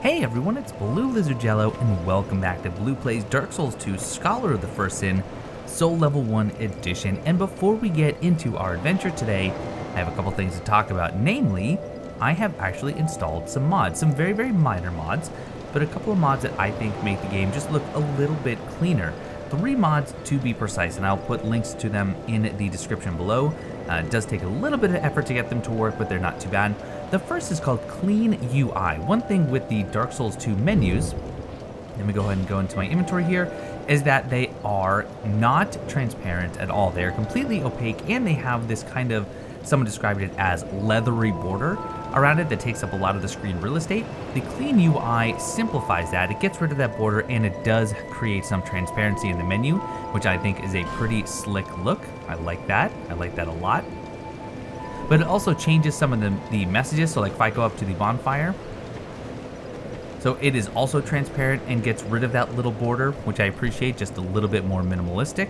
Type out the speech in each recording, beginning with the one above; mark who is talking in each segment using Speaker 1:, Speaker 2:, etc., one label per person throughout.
Speaker 1: Hey everyone, it's BlueLizardJello and welcome back to Blue Plays Dark Souls 2 Scholar of the First Sin, Soul Level 1 Edition. And before we get into our adventure today, I have a couple things to talk about. Namely, I have actually installed some mods, some very, very minor mods, but a couple of mods that I think make the game just look a little bit cleaner. 3 mods to be precise, and I'll put links to them in the description below. It does take a little bit of effort to get them to work, but they're not too bad. The first is called Clean UI. One thing with the Dark Souls 2 menus, let me go ahead and go into my inventory here, is that they are not transparent at all. They're completely opaque, and they have this kind of, someone described it as leathery border around it that takes up a lot of the screen real estate. The Clean UI simplifies that. It gets rid of that border, and it does create some transparency in the menu, which I think is a pretty slick look. I like that. I like that a lot. But it also changes some of the messages. So like if I go up to the bonfire, so it is also transparent and gets rid of that little border, which I appreciate, just a little bit more minimalistic.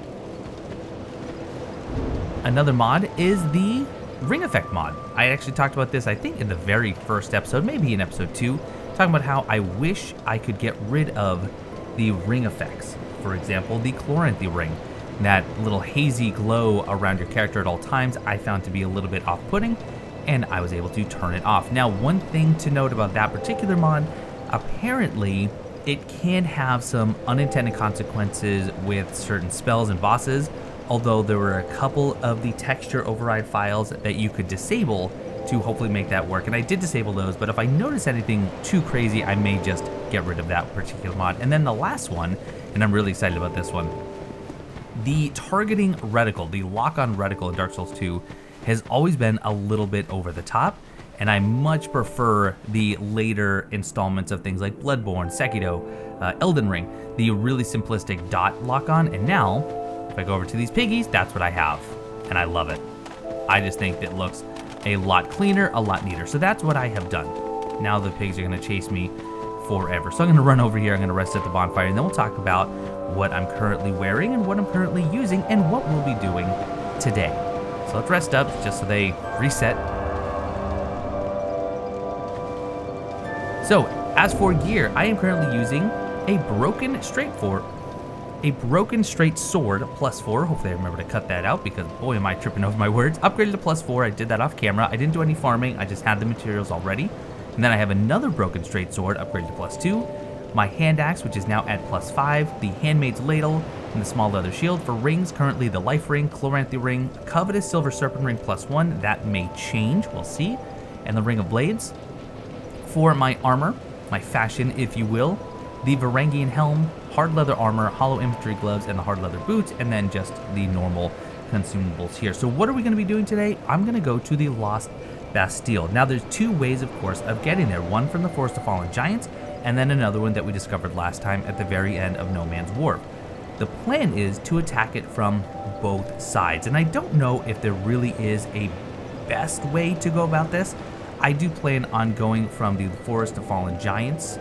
Speaker 1: Another mod is the ring effect mod. I actually talked about this, I think, in the very first episode, maybe in episode 2, talking about how I wish I could get rid of the ring effects. For example, the Chloranthy ring. That little hazy glow around your character at all times I found to be a little bit off-putting, and I was able to turn it off. Now, one thing to note about that particular mod, apparently it can have some unintended consequences with certain spells and bosses, although there were a couple of the texture override files that you could disable to hopefully make that work. And I did disable those, but if I notice anything too crazy, I may just get rid of that particular mod. And then the last one, and I'm really excited about this one, the targeting reticle, the lock-on reticle in Dark Souls 2 has always been a little bit over the top, and I much prefer the later installments of things like Bloodborne, Sekiro, Elden Ring, the really simplistic dot lock-on. And now, if I go over to these piggies, that's what I have, and I love it. I just think it looks a lot cleaner, a lot neater. So that's what I have done. Now the pigs are gonna chase me forever. So I'm gonna run over here, I'm gonna rest at the bonfire, and then we'll talk about what I'm currently wearing and what I'm currently using and what we'll be doing today. So let's rest up just so they reset. So as for gear, I am currently using a broken straight sword +4. Hopefully I remember to cut that out because boy am I tripping over my words. Upgraded to +4. I did that off camera. I didn't do any farming. I just had the materials already. And then I have another broken straight sword upgraded to +2. My hand axe, which is now at +5, the handmaid's ladle, and the small leather shield. For rings, currently the life ring, Chloranthy ring, covetous silver serpent ring +1. That may change, we'll see. And the ring of blades. For my armor, my fashion, if you will, the Varangian helm, hard leather armor, hollow infantry gloves, and the hard leather boots, and then just the normal consumables here. So what are we going to be doing today? I'm going to go to the Lost Bastille. Now there's 2 ways, of course, of getting there. One from the Forest of Fallen Giants, and then another one that we discovered last time at the very end of No Man's Wharf. The plan is to attack it from both sides, and I don't know if there really is a best way to go about this. I do plan on going from the Forest of Fallen Giants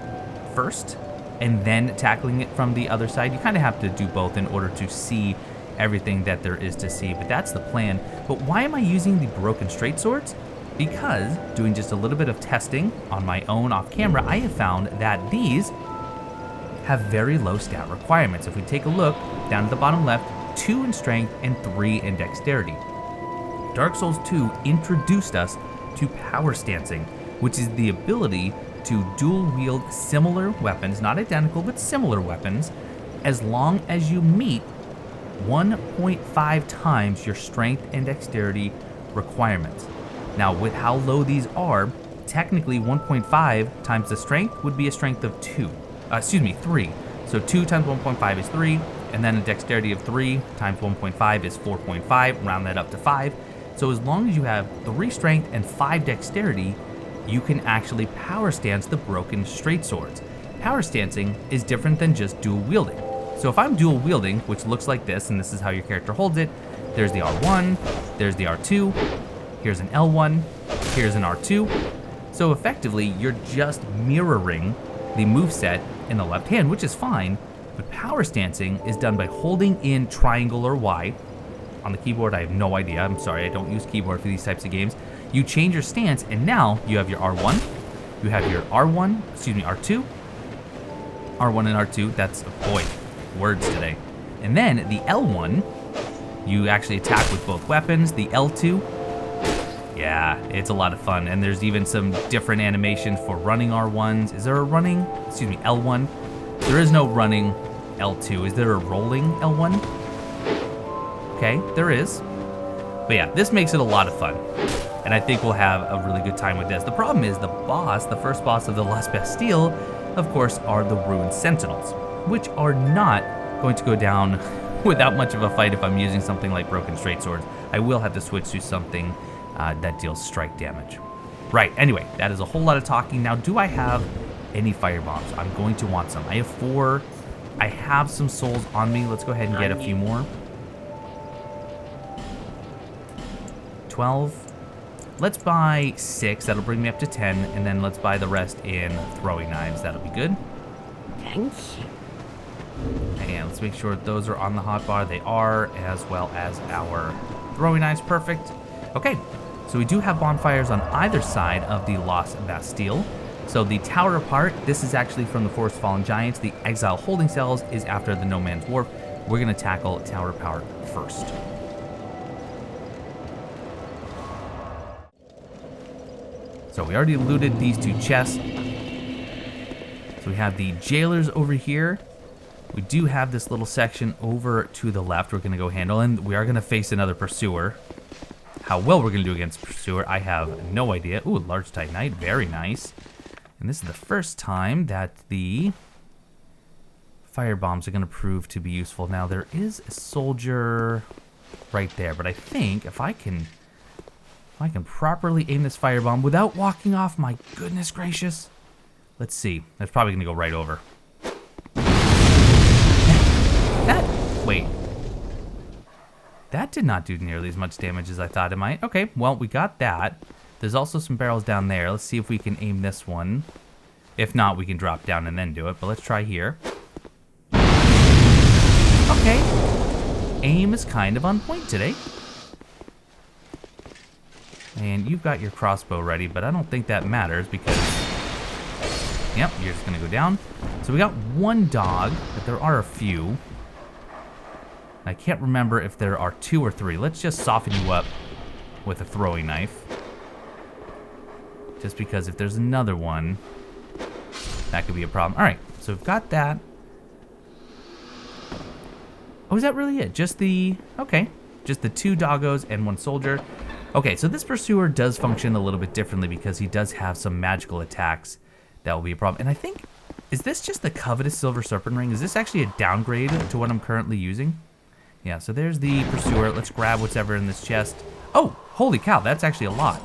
Speaker 1: first, and then tackling it from the other side. You kind of have to do both in order to see everything that there is to see, but that's the plan. But why am I using the broken straight swords? Because doing just a little bit of testing on my own off camera, I have found that these have very low stat requirements. If we take a look down at the bottom left, 2 in strength and 3 in dexterity. Dark Souls 2 introduced us to power stancing, which is the ability to dual wield similar weapons, not identical, but similar weapons, as long as you meet 1.5 times your strength and dexterity requirements. Now, with how low these are, technically 1.5 times the strength would be a strength of 3. So 2 times 1.5 is 3, and then a dexterity of 3 times 1.5 is 4.5, round that up to 5. So as long as you have 3 strength and 5 dexterity, you can actually power stance the broken straight swords. Power stancing is different than just dual wielding. So if I'm dual wielding, which looks like this, and this is how your character holds it, there's the R1, there's the R2, here's an L1, here's an R2. So effectively, you're just mirroring the moveset in the left hand, which is fine, but power stancing is done by holding in triangle or Y. On the keyboard, I have no idea. I'm sorry, I don't use keyboard for these types of games. You change your stance, and now you have your R1, You have your R1, excuse me, R2. R1 and R2, that's, boy, words today. And then the L1, you actually attack with both weapons. The L2, yeah, it's a lot of fun. And there's even some different animations for running R1s. Is there a running, excuse me, L1? There is no running L2. Is there a rolling L1? Okay, there is. But yeah, this makes it a lot of fun. And I think we'll have a really good time with this. The problem is the boss, the first boss of the last Bastille, of course, are the Ruined Sentinels, which are not going to go down without much of a fight if I'm using something like Broken Straight Swords. I will have to switch to something that deals strike damage. Right, anyway, that is a whole lot of talking. Now, do I have any fire bombs? I'm going to want some. I have 4. I have some souls on me. Let's go ahead and get a few more. 12. Let's buy 6. That'll bring me up to 10. And then let's buy the rest in throwing knives. That'll be good.
Speaker 2: Thanks.
Speaker 1: And let's make sure those are on the hotbar. They are, as well as our throwing knives. Perfect. Okay, so we do have bonfires on either side of the Lost Bastille. So the Tower Apart, this is actually from the Forest Fallen Giants. The Exile Holding Cells is after the No Man's Wharf. We're going to tackle Tower Apart first. So we already looted these 2 chests. So we have the jailers over here. We do have this little section over to the left we're going to go handle, and we are going to face another pursuer. How well we're going to do against pursuer, I have no idea. Ooh, large titanite, very nice. And this is the first time that the fire bombs are going to prove to be useful. Now, there is a soldier right there, but I think if I can properly aim this firebomb without walking off, my goodness gracious. Let's see. That's probably going to go right over. Wait. That did not do nearly as much damage as I thought it might. Okay, well, we got that. There's also some barrels down there. Let's see if we can aim this one. If not, we can drop down and then do it, but let's try here. Okay. Aim is kind of on point today. And you've got your crossbow ready, but I don't think that matters because... Yep, you're just going to go down. So we got 1 dog, but there are a few. I can't remember if there are 2 or 3. Let's just soften you up with a throwing knife. Just because if there's another one, that could be a problem. All right, so we've got that. Oh, is that really it? Just the... Okay. Just the 2 doggos and 1 soldier. Okay, so this pursuer does function a little bit differently because he does have some magical attacks. That will be a problem. And I think... Is this just the covetous silver serpent ring? Is this actually a downgrade to what I'm currently using? Yeah, so there's the pursuer. Let's grab whatever in this chest. Oh, holy cow, that's actually a lot.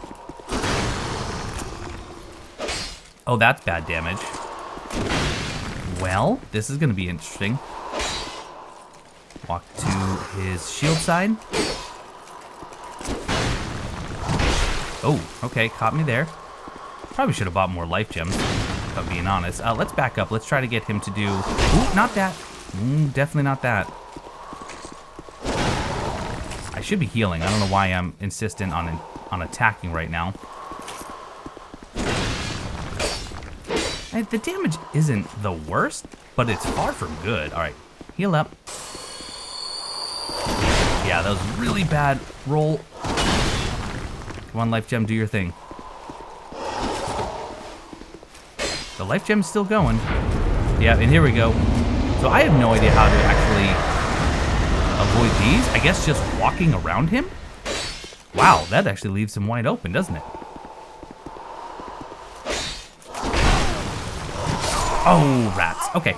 Speaker 1: Oh, that's bad damage. Well, this is going to be interesting. Walk to his shield side. Oh, okay, caught me there. Probably should have bought more life gems, if I'm being honest. Let's back up. Let's try to get him to do... Ooh, not that. Definitely not that. I should be healing. I don't know why I'm insistent on attacking right now. The damage isn't the worst, but it's far from good. All right, heal up. Yeah, that was a really bad roll. Come on, life gem, do your thing. The life gem's still going. Yeah, and here we go. So I have no idea how to actually avoid these. I guess just walking around him? Wow, that actually leaves him wide open, doesn't it? Oh, rats. Okay.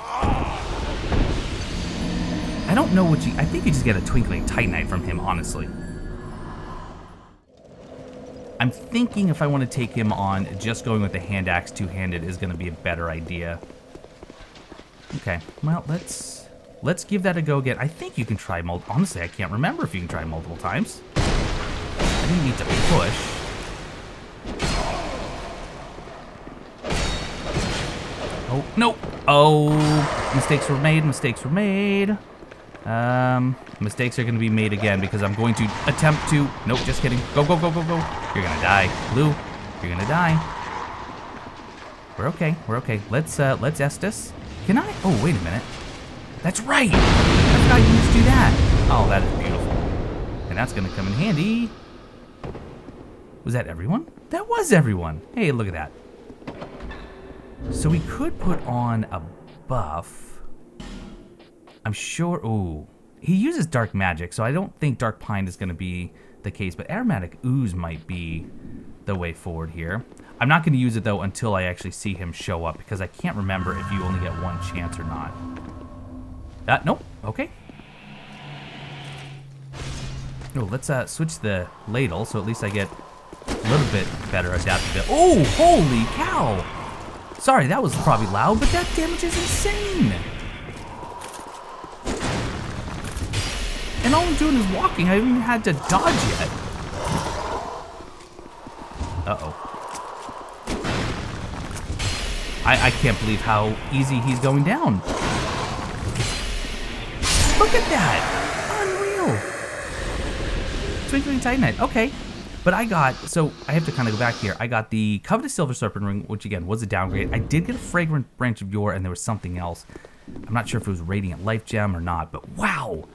Speaker 1: I don't know what you... I think you just get a Twinkling Titanite from him, honestly. I'm thinking if I want to take him on, just going with the hand axe two-handed is going to be a better idea. Okay, well, let's give that a go again. I think you can try multiple... Honestly, I can't remember if you can try multiple times. I didn't need to push. Oh, no. Oh, mistakes were made, mistakes were made. Mistakes are going to be made again because I'm going to attempt to... Nope, just kidding. Go, go, go, go, go. You're going to die. Blue, you're going to die. We're okay. We're okay. Let's Estus. Can I? Oh, wait a minute. That's right. I forgot you used to do that. Oh, that is beautiful. And that's gonna come in handy. Was that everyone? That was everyone. Hey, look at that. So we could put on a buff. I'm sure. Ooh, he uses dark magic, so I don't think dark pine is gonna be the case. But aromatic ooze might be the way forward here. I'm not going to use it though until I actually see him show up, because I can't remember if you only get one chance or not. Nope. Okay. Oh, let's switch the ladle, so at least I get a little bit better adaptability. Oh, holy cow! Sorry, that was probably loud, but that damage is insane. And all I'm doing is walking. I haven't even had to dodge yet. Uh-oh. I can't believe how easy he's going down. Look at that! Unreal! Twinkling Titanite, okay. But I have to kind of go back here. I got the Covetous Silver Serpent Ring, which again was a downgrade. I did get a Fragrant Branch of Yore, and there was something else. I'm not sure if it was Radiant Life Gem or not, but wow!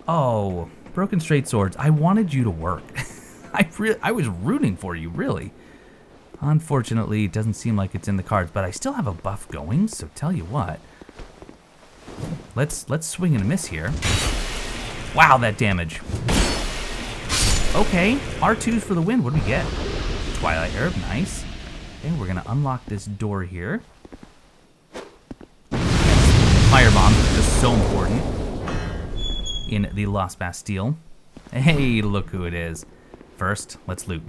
Speaker 1: Oh, Broken Straight Swords, I wanted you to work. I was rooting for you, really. Unfortunately, it doesn't seem like it's in the cards, but I still have a buff going, so tell you what. Let's swing and a miss here. Wow, that damage. Okay, R2s for the win. What do we get? Twilight Herb, nice. Okay, we're gonna unlock this door here. Fire bombs are just so important in the Lost Bastille. Hey, look who it is. First, let's loot.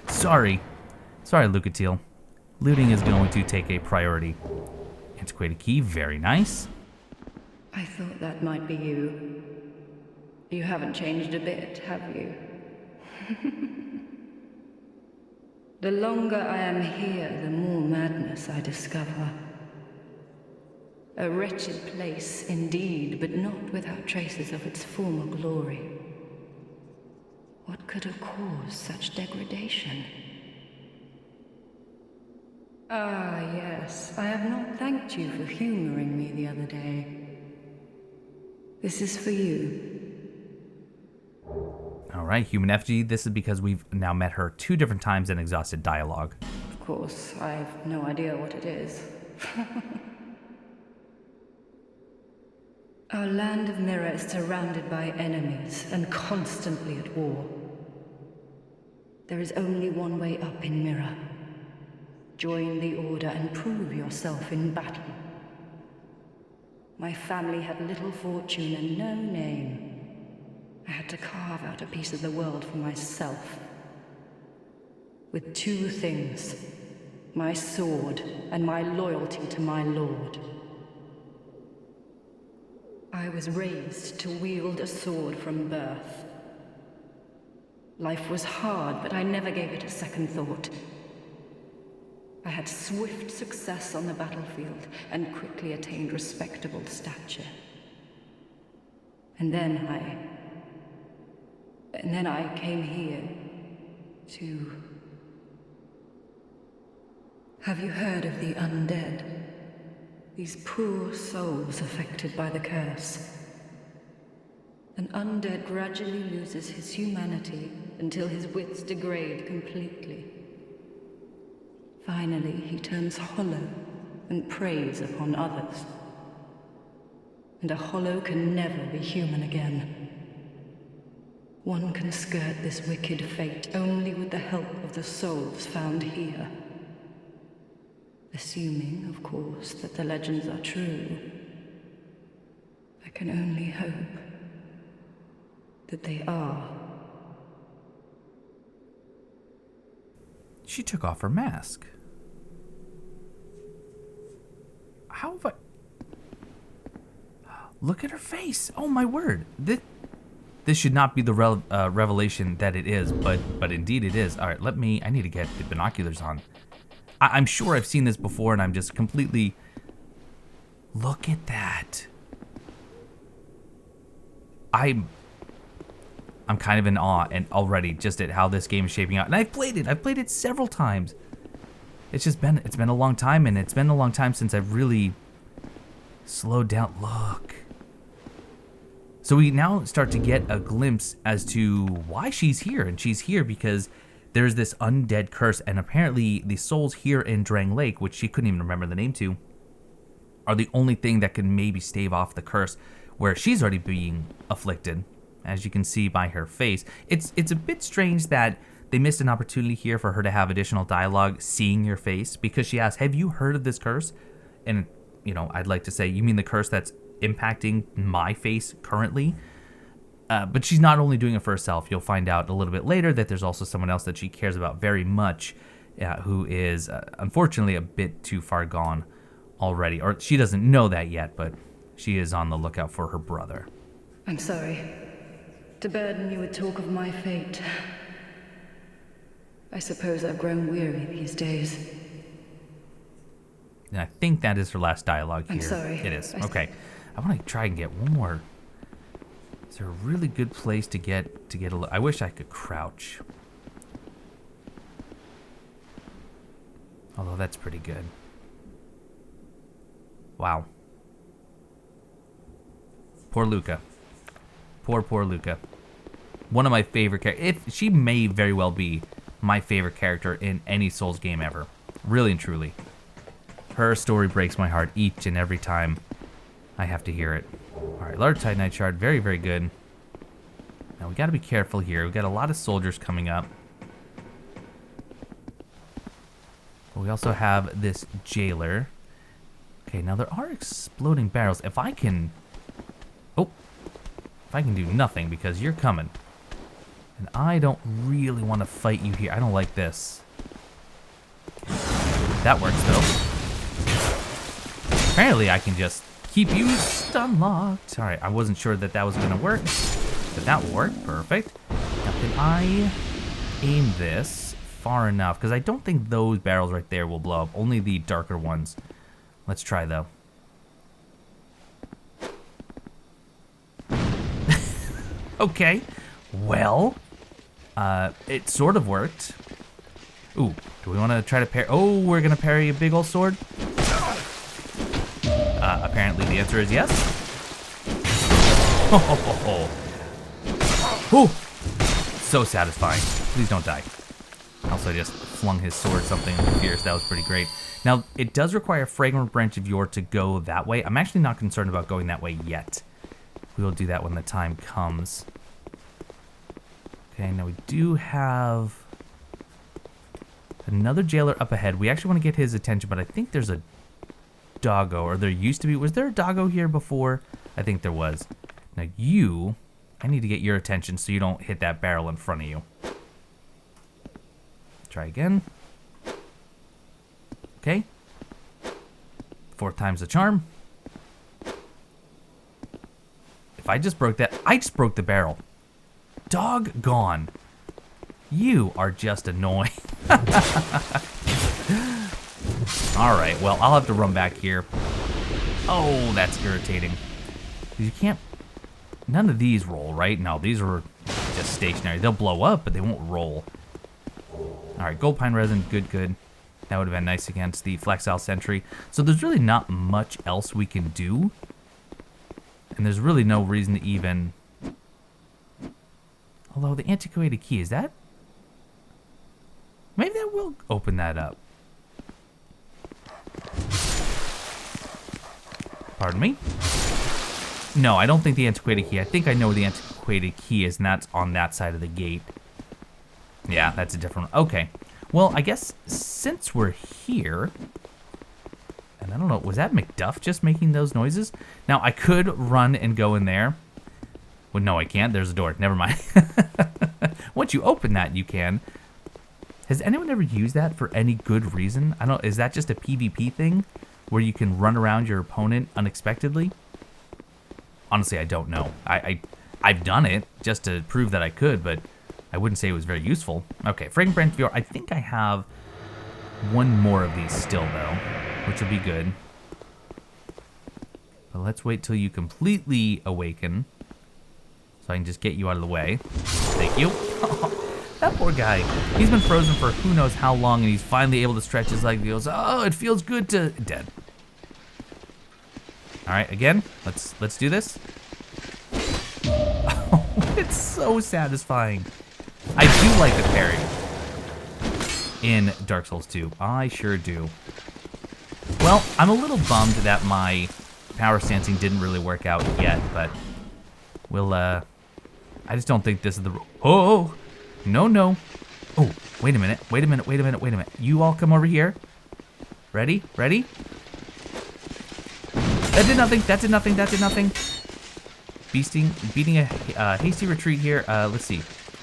Speaker 1: Sorry, Lucatiel. Looting is going to take a priority. Antiquated key, very nice.
Speaker 2: I thought that might be you. You haven't changed a bit, have you? The longer I am here, the more madness I discover. A wretched place indeed, but not without traces of its former glory. What could have caused such degradation? Ah, yes. I have not thanked you for humoring me the other day. This is for you.
Speaker 1: All right, human effigy. This is because we've now met her 2 different times and exhausted dialogue.
Speaker 2: Of course, I have no idea what it is. Our land of Mirror is surrounded by enemies and constantly at war. There is only one way up in Mirror. Join the Order and prove yourself in battle. My family had little fortune and no name. I had to carve out a piece of the world for myself. With 2 things, my sword and my loyalty to my lord. I was raised to wield a sword from birth. Life was hard, but I never gave it a second thought. I had swift success on the battlefield and quickly attained respectable stature. And then I came here to... Have you heard of the undead? These poor souls affected by the curse. An undead gradually loses his humanity until his wits degrade completely. Finally, he turns hollow and preys upon others. And a hollow can never be human again. One can skirt this wicked fate only with the help of the souls found here. Assuming, of course, that the legends are true. I can only hope that they are.
Speaker 1: She took off her mask. How have I... Look at her face. Oh, my word. This should not be the revelation that it is, but indeed it is. All right, I need to get the binoculars on. I'm sure I've seen this before, and I'm just completely... Look at that. I'm kind of in awe and already just at how this game is shaping out. And I've played it several times. it's been a long time, and it's been a long time since I've really slowed down. Look. So we now start to get a glimpse as to why she's here, and she's here because there's this undead curse, and apparently the souls here in Drang Lake, which she couldn't even remember the name to, are the only thing that can maybe stave off the curse where she's already being afflicted, as you can see by her face. It's a bit strange that they missed an opportunity here for her to have additional dialogue seeing your face, because she asked, have you heard of this curse? And, you know, I'd like to say, you mean the curse that's impacting my face currently? But she's not only doing it for herself. You'll find out a little bit later that there's also someone else that she cares about very much, who is unfortunately a bit too far gone already. Or she doesn't know that yet, but she is on the lookout for her brother.
Speaker 2: I'm sorry to burden you with talk of my fate. I suppose I've grown weary these days.
Speaker 1: And I think that is her last dialogue here.
Speaker 2: I'm sorry.
Speaker 1: It is. Okay. I want to try and get one more. Is there a really good place to get a look? I wish I could crouch. Although that's pretty good. Wow. Poor Luca. Poor Luca. One of my favorite characters. She may very well be my favorite character in any Souls game ever. Really and truly. Her story breaks my heart each and every time I have to hear it. Alright, large titanite shard. Very, very good. Now we gotta be careful here. We've got a lot of soldiers coming up. But we also have this jailer. Okay, now there are exploding barrels. If I can... Oh. If I can do nothing, because you're coming. And I don't really want to fight you here. I don't like this. That works, though. Apparently, I can just keep you stun locked. Alright, I wasn't sure that that was going to work. But that worked. Perfect. Now, can I aim this far enough? Because I don't think those barrels right there will blow up. Only the darker ones. Let's try, though. Okay. Well, it sort of worked. Ooh, do we want to try to parry? Oh, we're going to parry a big old sword? Apparently the answer is yes. Oh, so satisfying. Please don't die. Also, I just flung his sword something fierce. That was pretty great. Now, it does require a Fragrant Branch of Yore to go that way. I'm actually not concerned about going that way yet. We will do that when the time comes. Okay, now we do have another jailer up ahead. We actually want to get his attention, but I think there's a doggo, or there used to be. Was there a doggo here before? I think there was. Now you, I need to get your attention so you don't hit that barrel in front of you. Try again. Okay. 4th time's the charm. If I just broke that, I just broke the barrel. Doggone. You are just annoying. Alright, well, I'll have to run back here. Oh, that's irritating. You can't... None of these roll, right? No, these are just stationary. They'll blow up, but they won't roll. Alright, gold pine resin, good. That would have been nice against the Flexile Sentry. So there's really not much else we can do. And there's really no reason to even... Although the antiquated key, is that... Maybe that will open that up. Pardon me? No, I don't think the antiquated key. I think I know where the antiquated key is, and that's on that side of the gate. Yeah, that's a different one. Okay. Well, I guess since we're here... And I don't know, was that McDuff just making those noises? Now, I could run and go in there. Well, no, I can't. There's a door. Never mind. Once you open that, you can. Has anyone ever used that for any good reason? I don't. Is that just a PvP thing? Where you can run around your opponent unexpectedly? Honestly, I don't know. I've done it just to prove that I could, but I wouldn't say it was very useful. Okay, Fragrant Branch of Yore. I think I have one more of these still, though, which will be good. But let's wait till you completely awaken, so I can just get you out of the way. Thank you. That poor guy. He's been frozen for who knows how long, and he's finally able to stretch his leg. He goes, oh, it feels good to... Dead. All right, again, let's do this. Oh, it's so satisfying. I do like the parry in Dark Souls 2. I sure do. Well, I'm a little bummed that my power stancing didn't really work out yet, but we'll, I just don't think this is the... Oh, no. Oh, wait a minute. You all come over here. Ready? That did nothing. Beating a hasty retreat here. Let's see.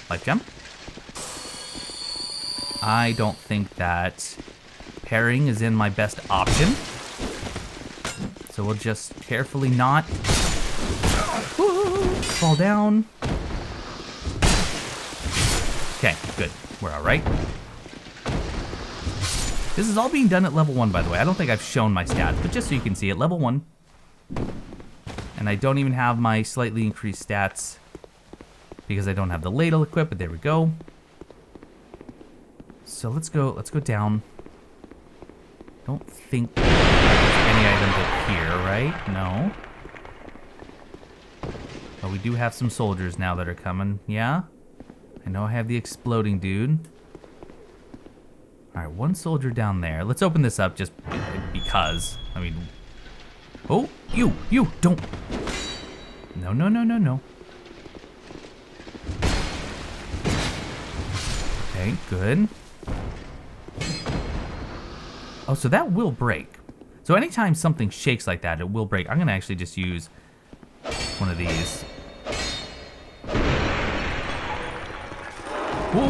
Speaker 1: Life jump. I don't think that parrying is in my best option. So we'll just carefully not fall down. Okay, good. We're all right. This is all being done at level 1, by the way. I don't think I've shown my stats, but just so you can see it, level 1. And I don't even have my slightly increased stats because I don't have the ladle equipped, but there we go. So let's go down. Don't think there's any items up here, right? No. But we do have some soldiers now that are coming. Yeah? I know I have the exploding dude. Alright, one soldier down there. Let's open this up just because. I mean... Oh, you, don't. No. Okay, good. Oh, so that will break. So anytime something shakes like that, it will break. I'm gonna actually just use one of these. Whoa.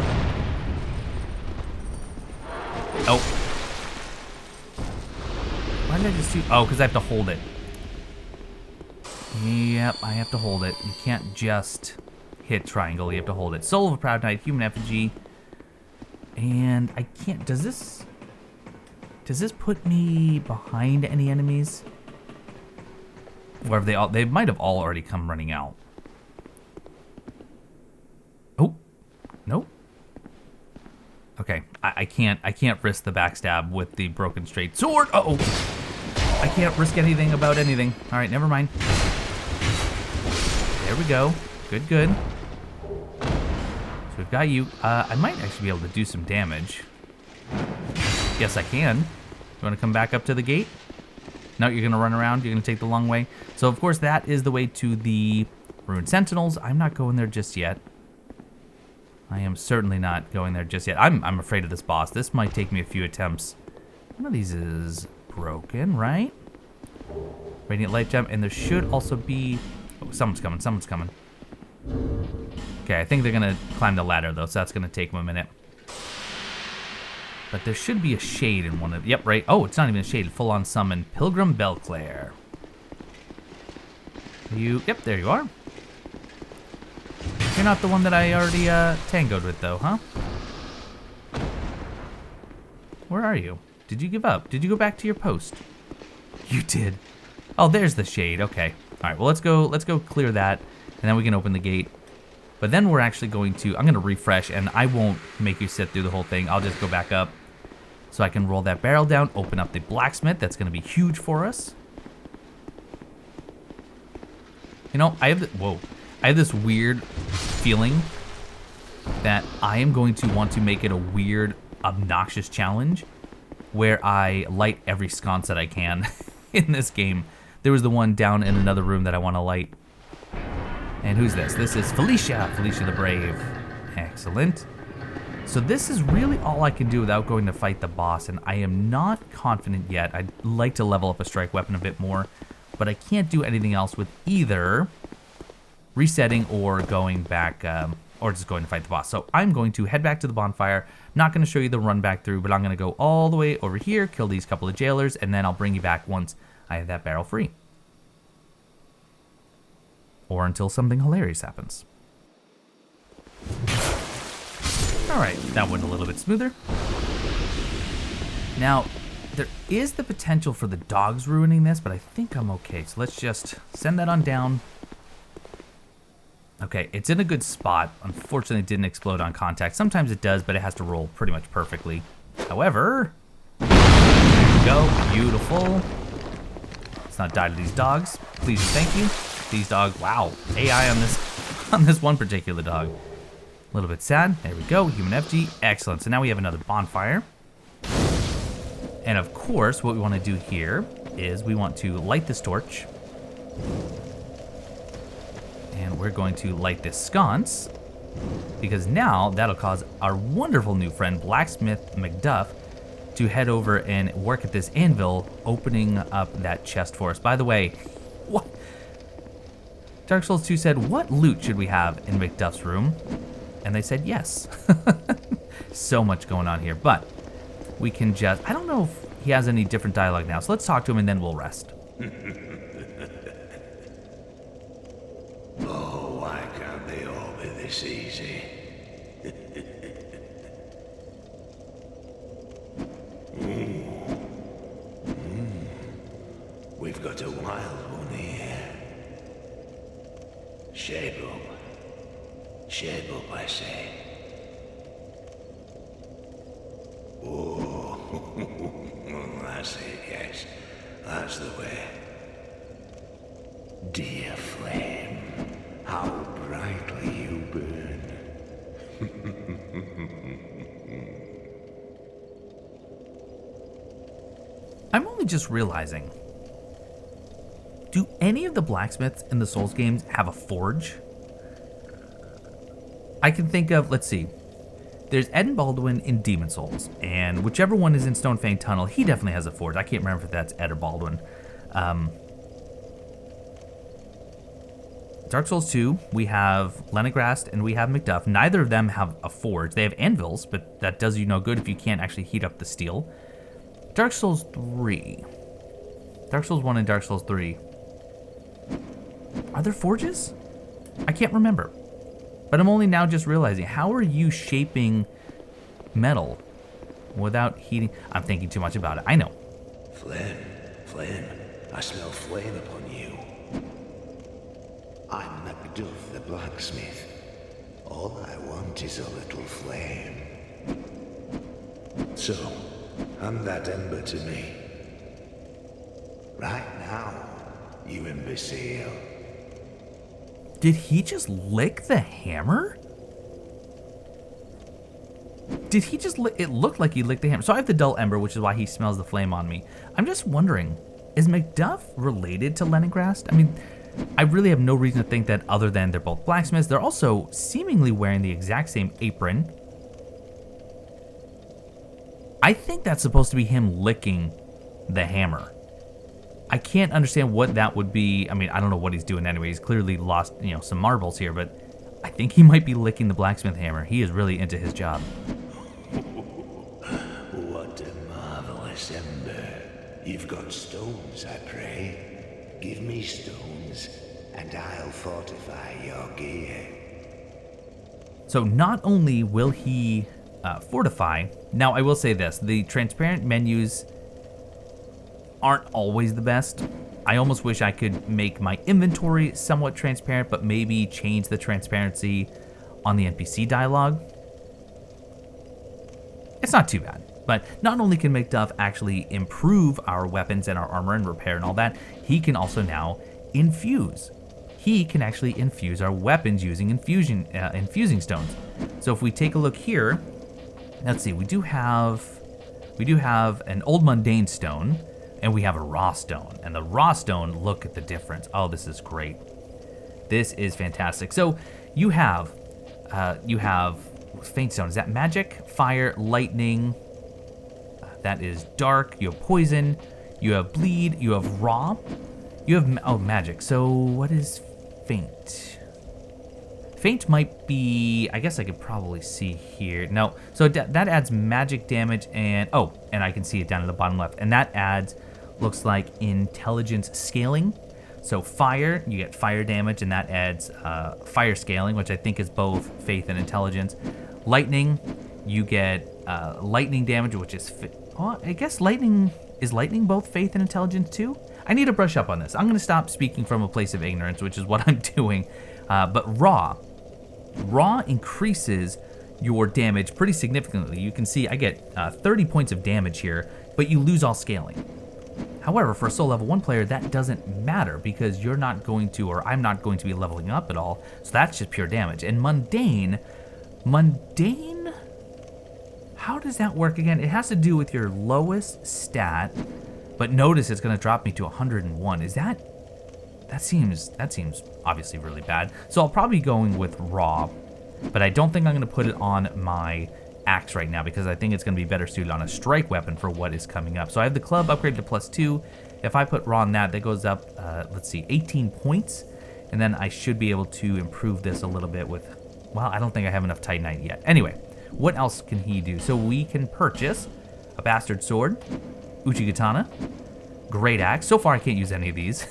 Speaker 1: Oh. Why did I just do... Oh, because I have to hold it. Yep, I have to hold it. You can't just hit triangle. You have to hold it. Soul of a Proud Knight, human effigy. And I can't... Does this put me behind any enemies? Or have they all... They might have all already come running out. Oh. Nope. Okay, I can't risk the backstab with the broken straight sword. Uh-oh. I can't risk anything about anything. All right, never mind. There we go. Good. So we've got you. I might actually be able to do some damage. Yes, I can. You want to come back up to the gate? No, you're going to run around. You're going to take the long way. So, of course, that is the way to the Ruined Sentinels. I'm not going there just yet. I am certainly not going there just yet. I'm afraid of this boss. This might take me a few attempts. One of these is broken, right? Radiant light gem, and there should also be... Oh, someone's coming. Okay, I think they're gonna climb the ladder though, so that's gonna take them a minute. But there should be a shade in one of... Yep, right. Oh, it's not even a shade. Full-on summon. Pilgrim Belclair. Yep, there you are. You're not the one that I already tangoed with though, huh? Where are you? Did you give up? Did you go back to your post? You did. Oh, there's the shade. Okay. All right, well, let's go clear that, and then we can open the gate. But then we're actually going to... I'm going to refresh, and I won't make you sit through the whole thing. I'll just go back up so I can roll that barrel down, open up the blacksmith. That's going to be huge for us. You know, I have this weird feeling that I am going to want to make it a weird, obnoxious challenge where I light every sconce that I can in this game. There was the one down in another room that I want to light. And who's this? This is Felicia the Brave. Excellent. So this is really all I can do without going to fight the boss, and I am not confident yet. I'd like to level up a strike weapon a bit more, but I can't do anything else with either resetting or going back, or just going to fight the boss. So I'm going to head back to the bonfire. Not going to show you the run back through, but I'm going to go all the way over here, kill these couple of jailers, and then I'll bring you back once I have that barrel free. Or until something hilarious happens. Alright, that went a little bit smoother. Now, there is the potential for the dogs ruining this, but I think I'm okay. So let's just send that on down. Okay, it's in a good spot. Unfortunately, it didn't explode on contact. Sometimes it does, but it has to roll pretty much perfectly. However, there we go. Beautiful. Let's not die to these dogs. Please and thank you. These dogs, wow. AI on this one particular dog. A little bit sad. There we go. Human FG. Excellent. So now we have another bonfire. And of course, what we want to do here is we want to light this torch. And we're going to light this sconce, because now that'll cause our wonderful new friend, Blacksmith McDuff, to head over and work at this anvil, opening up that chest for us. By the way, what? Dark Souls 2 said, what loot should we have in McDuff's room? And they said yes. So much going on here, but we can just, I don't know if he has any different dialogue now, so let's talk to him and then we'll rest.
Speaker 3: Oh, why can't they all be this easy? We've got a wild one here. Shape up. Shape up, I say. Oh, that's it, yes. That's the way. Dear flame, how brightly you burn.
Speaker 1: I'm only just realizing, do any of the blacksmiths in the Souls games have a forge? I can think of, let's see, there's Ed and Baldwin in Demon Souls, and whichever one is in Stonefang Tunnel, he definitely has a forge. I can't remember if that's Ed or Baldwin. Dark Souls 2, we have Lenegrast and we have McDuff. Neither of them have a forge. They have anvils, but that does you no good if you can't actually heat up the steel. Dark Souls 3. Dark Souls 1 and Dark Souls 3. Are there forges? I can't remember. But I'm only now just realizing, how are you shaping metal without heating? I'm thinking too much about it. I know.
Speaker 3: Flame, I smell flame upon you. I'm Macduff the blacksmith. All I want is a little flame. So, hand that ember to me. Right now, you imbecile.
Speaker 1: Did he just lick the hammer? Did he just lick? It looked like he licked the hammer. So I have the dull ember, which is why he smells the flame on me. I'm just wondering, is Macduff related to Lenegrast? I mean, I really have no reason to think that other than they're both blacksmiths. They're also seemingly wearing the exact same apron. I think that's supposed to be him licking the hammer. I can't understand what that would be. I mean, I don't know what he's doing anyway. He's clearly lost, some marbles here, but I think he might be licking the blacksmith hammer. He is really into his job.
Speaker 3: What a marvelous ember. You've got stones, I pray. Give me stones, and I'll fortify your gear.
Speaker 1: So not only will he fortify, now I will say this, the transparent menus aren't always the best. I almost wish I could make my inventory somewhat transparent, but maybe change the transparency on the NPC dialogue. It's not too bad, but not only can Macduff actually improve our weapons and our armor and repair and all that, he can also now infuse. He can actually infuse our weapons using infusing stones. So if we take a look here, let's see, we do have an old mundane stone, and we have a raw stone. And the raw stone, look at the difference. Oh, this is great. This is fantastic. So you have faint stone. Is that magic, fire, lightning? That is dark. You have poison. You have bleed. You have raw. You have magic. So what is faint? Faint might be, I guess I could probably see here. No, so that adds magic damage and I can see it down at the bottom left. And that adds, looks like, intelligence scaling. So fire, you get fire damage, and that adds fire scaling, which I think is both faith and intelligence. Lightning, you get lightning damage, which is, I guess is lightning both faith and intelligence too? I need to brush up on this. I'm going to stop speaking from a place of ignorance, which is what I'm doing. But raw increases your damage pretty significantly. You can see I get 30 points of damage here, but you lose all scaling. However, for a soul level 1 player, that doesn't matter because you're not going to, or I'm not going to be leveling up at all, so that's just pure damage. And mundane, how does that work again? It has to do with your lowest stat, but notice it's gonna drop me to 101. Is that seems obviously really bad. So I'll probably be going with raw, but I don't think I'm gonna put it on my axe right now because I think it's going to be better suited on a strike weapon for what is coming up. So I have the club upgraded to +2. If I put raw on that goes up, let's see, 18 points. And then I should be able to improve this a little bit with, well, I don't think I have enough Titanite yet. Anyway, what else can he do? So we can purchase a bastard sword, Uchigatana, great axe. So far I can't use any of these.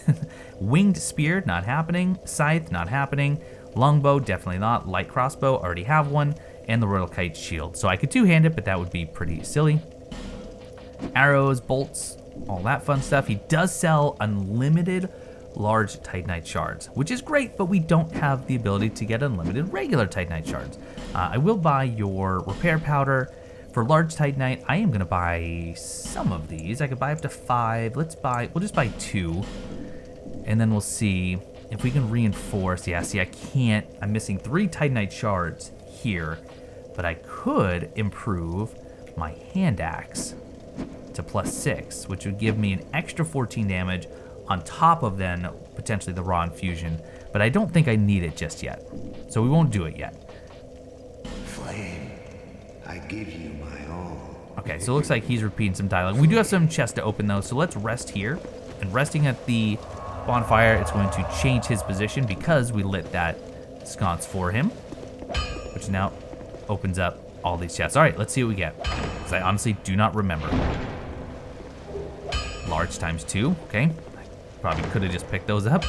Speaker 1: Winged spear, not happening. Scythe, not happening. Longbow, definitely not. Light crossbow, already have one. And the Royal Kite shield. So I could two-hand it, but that would be pretty silly. Arrows, bolts, all that fun stuff. He does sell unlimited large Titanite shards, which is great, but we don't have the ability to get unlimited regular Titanite shards. I will buy your repair powder. For large Titanite, I am going to buy some of these. I could buy up to 5. We'll just buy 2. And then we'll see if we can reinforce. Yeah, see, I can't. I'm missing 3 Titanite shards here. But I could improve my hand axe to +6, which would give me an extra 14 damage on top of then potentially the raw infusion. But I don't think I need it just yet, so we won't do it yet.
Speaker 3: Flame, I give you my all.
Speaker 1: Okay, so it looks like he's repeating some dialogue. We do have some chests to open though, so let's rest here. And resting at the bonfire, it's going to change his position because we lit that sconce for him, which now opens up all these chests. All right, let's see what we get, because I honestly do not remember. Large ×2, okay. I probably could have just picked those up.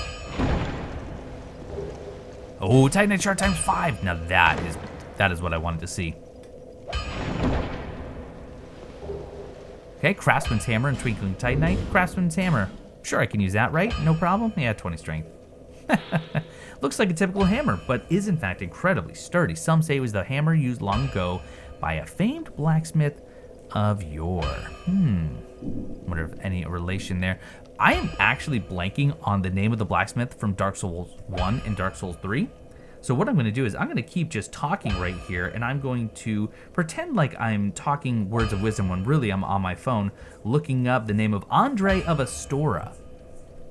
Speaker 1: Oh, Titanite shard ×5. Now that is what I wanted to see. Okay, Craftsman's Hammer and Twinkling Titanite. Craftsman's Hammer. Sure, I can use that, right? No problem. Yeah, 20 strength. Looks like a typical hammer, but is in fact incredibly sturdy. Some say it was the hammer used long ago by a famed blacksmith of yore. Wonder if any relation there. I am actually blanking on the name of the blacksmith from Dark Souls 1 and Dark Souls 3. So what I'm going to do is I'm going to keep just talking right here, and I'm going to pretend like I'm talking words of wisdom when really I'm on my phone looking up the name of Andre of Astora.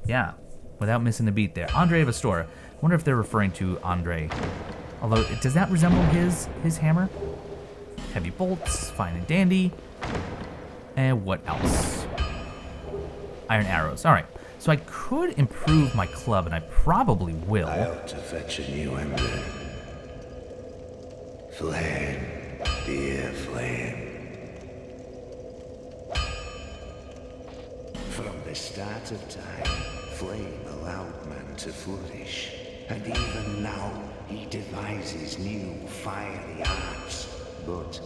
Speaker 1: Yeah, without missing a beat there. Andre of Astora. I wonder if they're referring to Andre. Although, does that resemble his hammer? Heavy bolts, fine and dandy. And what else? Iron arrows. All right. So I could improve my club, and I probably will.
Speaker 3: I ought to fetch a new ember. Flame, dear flame. From the start of time, flame allowed man to flourish. And even now, he devises new fiery arts. But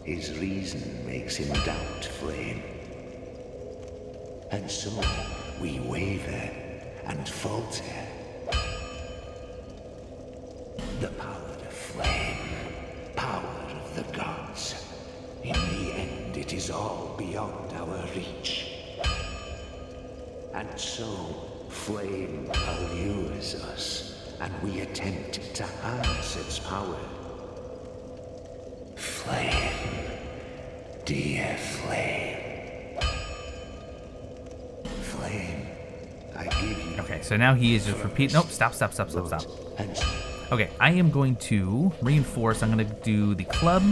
Speaker 3: his reason makes him doubt flame. And so, we waver and falter. The power of flame, power of the gods. In the end, it is all beyond our reach. And so, flame allures us, and we attempt to harness its power. Flame, dear flame. Flame, I give you.
Speaker 1: Okay, so now he is just repeating. Nope, stop. Okay, I am going to reinforce. I'm going to do the club.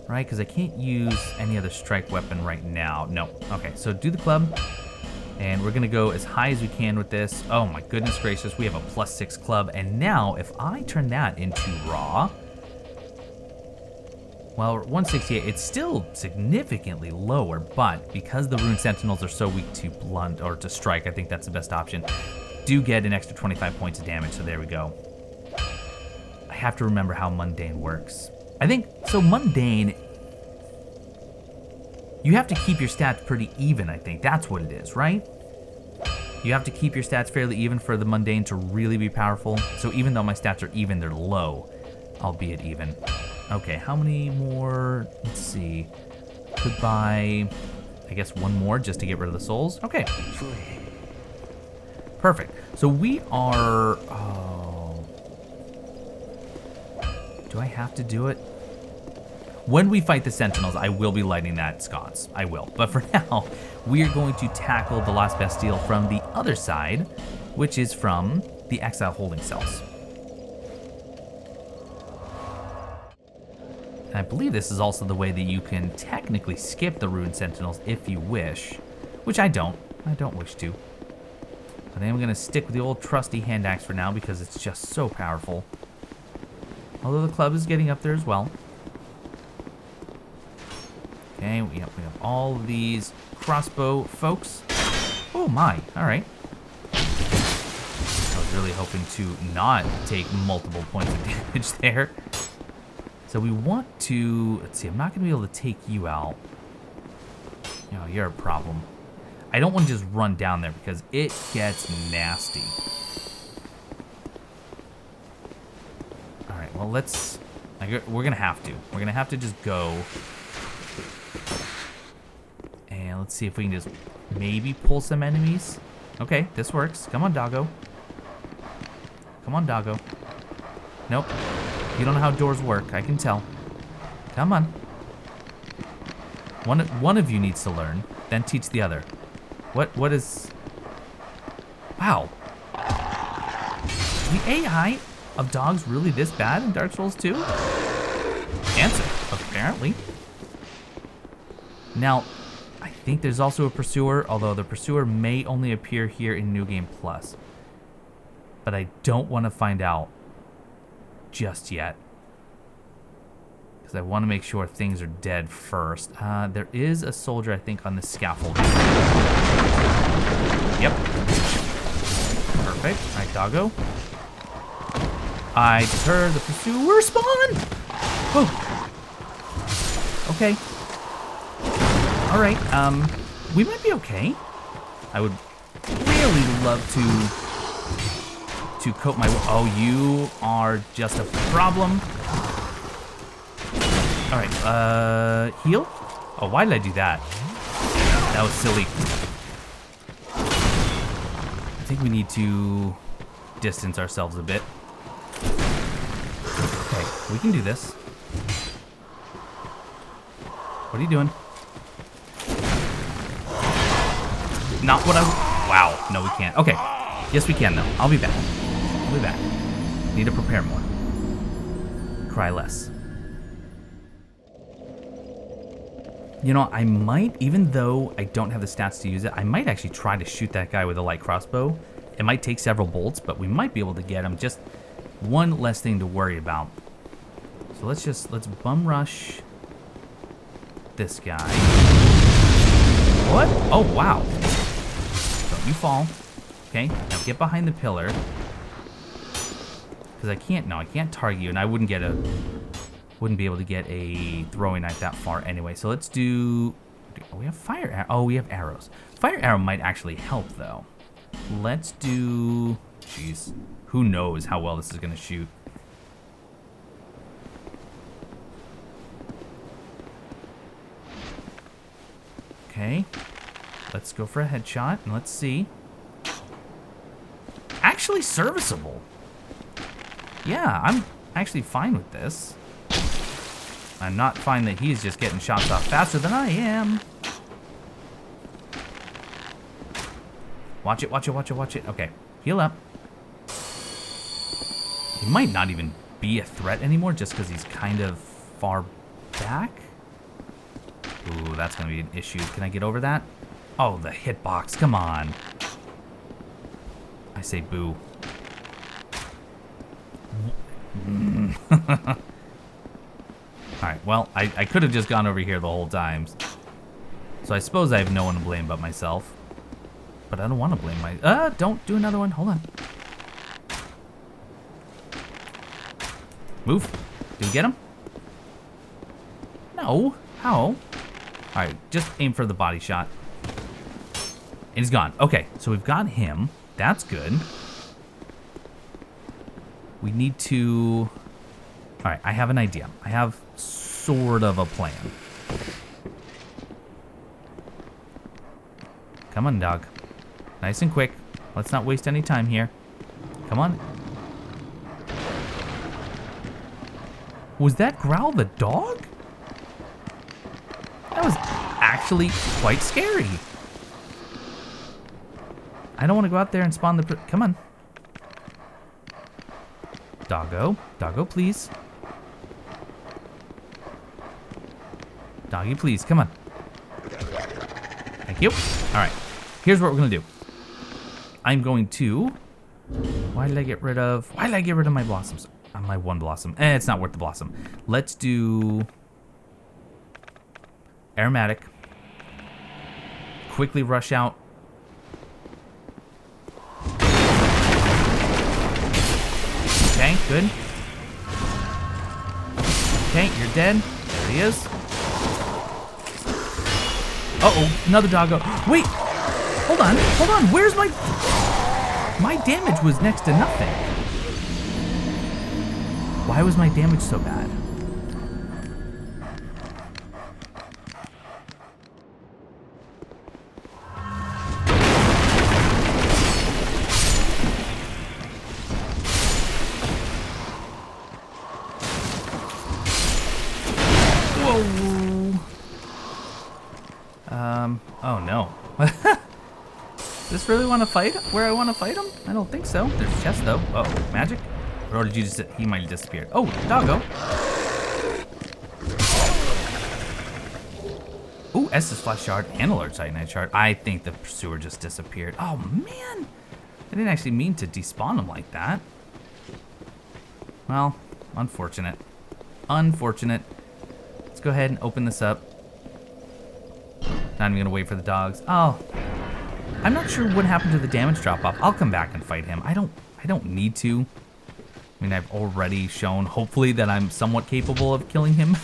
Speaker 1: Right, because I can't use any other strike weapon right now. No. Okay, so do the club. And we're going to go as high as we can with this. Oh my goodness gracious, we have a +6 club. And now, if I turn that into raw, well, 168, it's still significantly lower, but because the Rune Sentinels are so weak to blunt, or to strike, I think that's the best option, do get an extra 25 points of damage, so there we go. I have to remember how mundane works. I think, so mundane, you have to keep your stats pretty even, I think. That's what it is, right? You have to keep your stats fairly even for the mundane to really be powerful. So even though my stats are even, they're low, albeit even. Okay, how many more? Let's see. Could buy, I guess, one more just to get rid of the souls. Okay. Perfect. So we are... Oh. Do I have to do it? When we fight the Sentinels, I will be lighting that sconce. I will. But for now, we are going to tackle the last Bastille from the other side, which is from the Exile holding cells. And I believe this is also the way that you can technically skip the Ruined Sentinels if you wish, which I don't. I don't wish to. But I am going to stick with the old trusty hand axe for now because it's just so powerful. Although the club is getting up there as well. Okay, we have all of these crossbow folks. Oh my, alright. I was really hoping to not take multiple points of damage there. So we want to, let's see, I'm not going to be able to take you out. You know, you're a problem. I don't want to just run down there because it gets nasty. Alright, well let's, we're going to have to. We're going to have to just go. And let's see if we can just maybe pull some enemies. Okay, this works. Come on, doggo. Come on, doggo. Nope. You don't know how doors work. I can tell. Come on. One of you needs to learn, then teach the other. What is... Wow. Is the AI of dogs really this bad in Dark Souls 2? Answer, apparently. Now, I think there's also a pursuer, although the pursuer may only appear here in New Game Plus. But I don't want to find out just yet. Because I want to make sure things are dead first. There is a soldier, I think, on the scaffold. Yep. Perfect. Alright, doggo. I deter the pursuer. Spawn! Oh. Okay. Alright, we might be okay. I would really love to coat my... Oh, you are just a problem. Alright, heal? Oh, why did I do that? That was silly. I think we need to distance ourselves a bit. Okay, we can do this. What are you doing? Not what I... Wow, no we can't. Okay, yes we can though. I'll be back. I'll be back. Need to prepare more. Cry less. You know, I might, even though I don't have the stats to use it, I might actually try to shoot that guy with a light crossbow. It might take several bolts, but we might be able to get him. Just one less thing to worry about. So let's bum rush this guy. What? Oh, wow. Don't you fall. Okay, now get behind the pillar. Because I can't target you, and I wouldn't be able to get a throwing knife that far anyway. So let's do... Oh, we have fire arrow. Oh, we have arrows. Fire arrow might actually help, though. Let's do... Jeez. Who knows how well this is going to shoot. Okay. Let's go for a headshot, and let's see. Actually serviceable. Yeah, I'm actually fine with this. I'm not fine that he's just getting shots off faster than I am. Watch it, watch it, watch it, watch it. Okay, heal up. He might not even be a threat anymore just because he's kind of far back. Ooh, that's going to be an issue. Can I get over that? Oh, the hitbox. Come on. I say boo. Alright, well, I could have just gone over here the whole time. So I suppose I have no one to blame but myself. But I don't want to blame my... don't do another one. Hold on. Move. Did we get him? No. How? Alright, just aim for the body shot. And he's gone. Okay, so we've got him. That's good. We need to... All right, I have an idea. I have sort of a plan. Come on, dog. Nice and quick. Let's not waste any time here. Come on. Was that Growl the dog? That was actually quite scary. I don't want to go out there and spawn the... Come on. Doggo. Doggo, please. Doggy, please. Come on. Thank you. All right. Here's what we're going to do. I'm going to... Why did I get rid of my blossoms? My one blossom. It's not worth the blossom. Let's do... Aromatic. Quickly rush out. Okay, good. Okay, you're dead. There he is. Uh-oh, another doggo. Wait! Hold on, hold on. Where's my... My damage was next to nothing. Why was my damage so bad? Whoa. Oh no. Does this really want to fight where I want to fight him? I don't think so. There's a chest though. Oh, magic? Or did you just, he might have disappeared. Oh, doggo. Ooh, Estus Flash Shard and Alert Titanite Shard. I think the Pursuer just disappeared. Oh man. I didn't actually mean to despawn him like that. Well, unfortunate. Unfortunate. Let's go ahead and open this up. Not even gonna wait for the dogs. Oh. I'm not sure what happened to the damage drop off. I'll come back and fight him. I don't need to. I mean, I've already shown, hopefully, that I'm somewhat capable of killing him.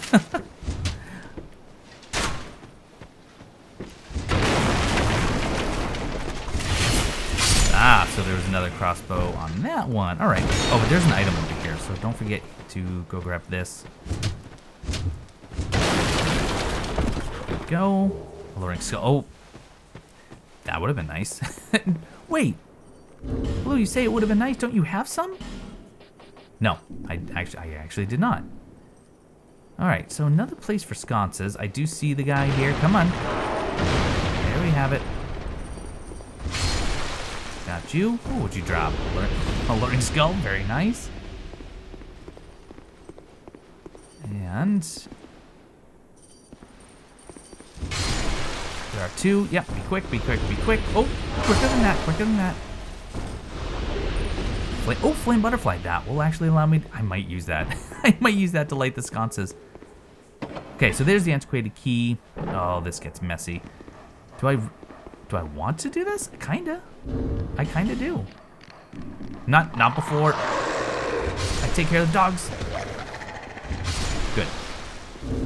Speaker 1: Ah, so there was another crossbow on that one. All right. Oh, but there's an item over here, so don't forget to go grab this. There we go. Alluring skill. Oh, that would have been nice. Wait. Blue, you say it would have been nice. Don't you have some? No, I actually did not. All right, so another place for sconces. I do see the guy here. Come on. There we have it. Got you. Ooh, what'd you drop? Alluring skull. Very nice. And there are two. Yep, be quick, be quick, be quick. Oh, quicker than that, quicker than that. Oh, flame butterfly. That will actually allow me. I might use that. I might use that to light the sconces. Okay, so there's the antiquated key. Oh, this gets messy. Do I want to do this? Kinda. I kinda do. Not before I take care of the dogs. Good.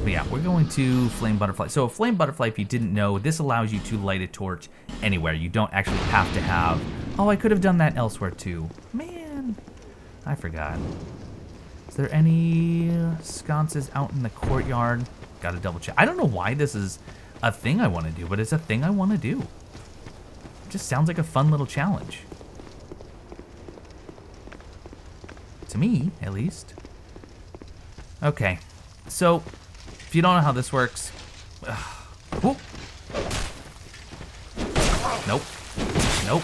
Speaker 1: But yeah, we're going to flame butterfly. So a flame butterfly, if you didn't know, this allows you to light a torch anywhere. You don't actually have to have. Oh, I could have done that elsewhere too. Man, I forgot. Is there any sconces out in the courtyard? Gotta double check. I don't know why this is a thing I want to do, but it's a thing I want to do. It just sounds like a fun little challenge. To me, at least. Okay, so if you don't know how this works, whoop. Nope. Nope.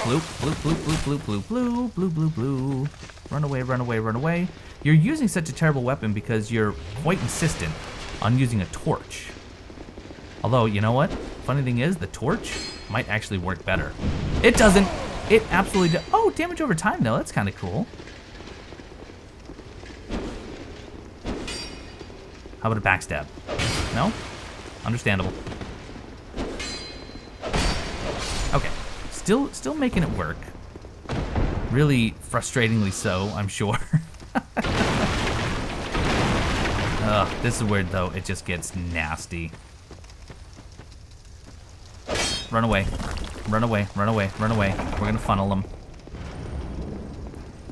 Speaker 1: Blue, blue, blue, blue, blue, blue, blue, blue, blue, blue. Run away, run away, run away. You're using such a terrible weapon because you're quite insistent on using a torch. Although, you know what? Funny thing is, the torch might actually work better. It doesn't. It absolutely does. Oh, damage over time, though. That's kind of cool. How about a backstab? No? Understandable. Okay. Still making it work. Really frustratingly so, I'm sure. This is where, though, it just gets nasty. Run away. Run away, run away, run away. We're gonna funnel them.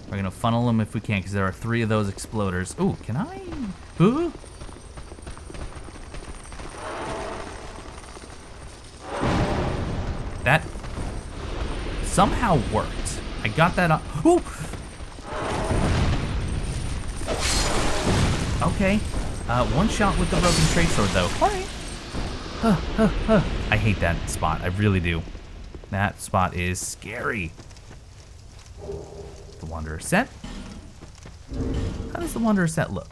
Speaker 1: We're gonna funnel them if we can, because there are 3 of those exploders. Ooh, can I? Ooh. That somehow worked. I got that up. Ooh. Okay. 1 shot with the broken straight sword, though. All right. I hate that spot. I really do. That spot is scary. The Wanderer set. How does the Wanderer set look?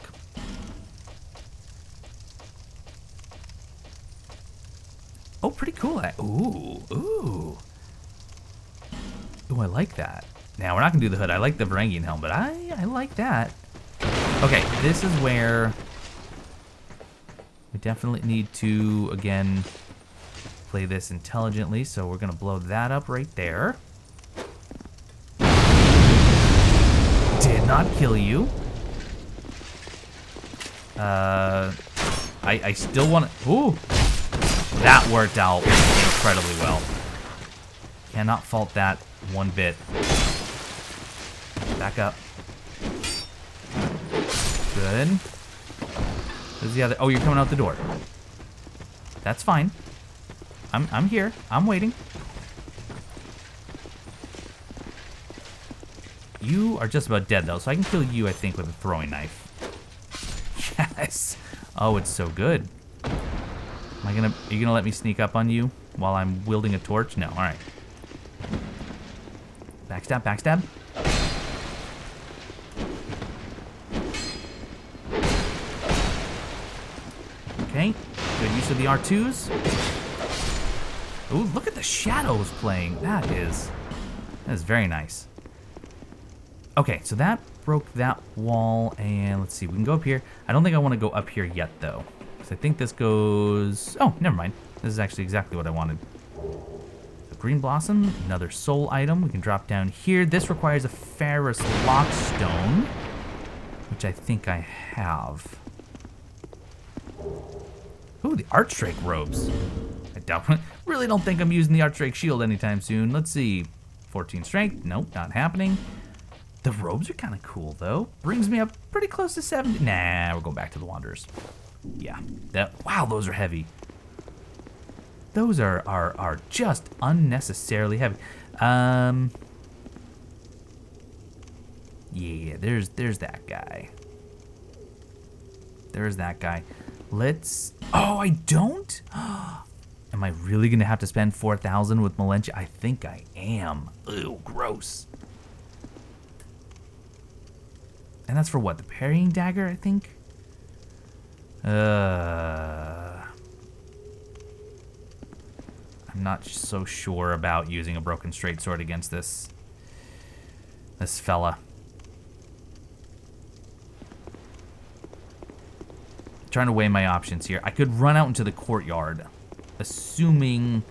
Speaker 1: Oh, pretty cool. Ooh, ooh. Ooh, I like that. Now, we're not going to do the hood. I like the Varangian helm, but I like that. Okay, this is where we definitely need to, again, play this intelligently. So we're going to blow that up right there. Did not kill you. I still want to... Ooh! That worked out incredibly well. Cannot fault that one bit. Back up. Good. Where's the other? Oh, you're coming out the door. That's fine. I'm here. I'm waiting. You are just about dead though, so I can kill you, I think, with a throwing knife. Yes. Oh, it's so good. Are you gonna let me sneak up on you while I'm wielding a torch? No. All right. Backstab, backstab. Okay, good use of the R2s. Ooh, look at the shadows playing. That is very nice. Okay, so that broke that wall, and let's see, we can go up here. I don't think I want to go up here yet, though, because I think this goes... Oh, never mind. This is actually exactly what I wanted. A green blossom, another soul item. We can drop down here. This requires a Ferrous Lockstone, which I think I have. Ooh, the Archdrake robes. I really don't think I'm using the Archdrake shield anytime soon. Let's see. 14 strength. Nope, not happening. The robes are kind of cool, though. Brings me up pretty close to 70. Nah, we're going back to the Wanderers. Yeah. Wow, those are heavy. Those are just unnecessarily heavy. Yeah, there's that guy. There's that guy. Let's... Oh, I don't? Am I really going to have to spend 4,000 with Melentia? I think I am. Ew, gross. And that's for what? The parrying dagger, I think? I'm not so sure about using a broken straight sword against this fella. Trying to weigh my options here. I could run out into the courtyard, assuming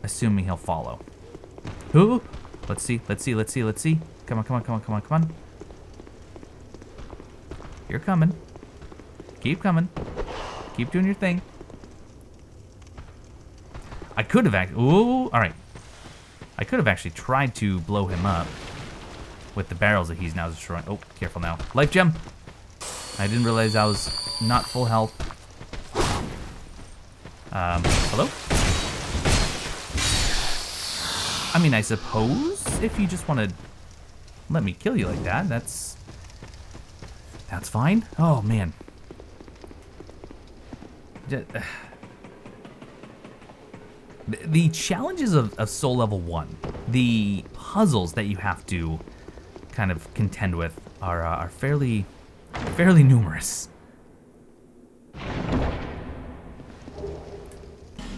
Speaker 1: he'll follow. Ooh, let's see. Come on. You're coming. Keep coming. Keep doing your thing. I could have actually... Ooh, all right. I could have actually tried to blow him up with the barrels that he's now destroying. Oh, careful now. Life gem. I didn't realize I was not full health. Hello? I mean, I suppose if you just want to let me kill you like that, that's fine. Oh, man. The challenges of Soul Level 1, the puzzles that you have to kind of contend with are fairly numerous.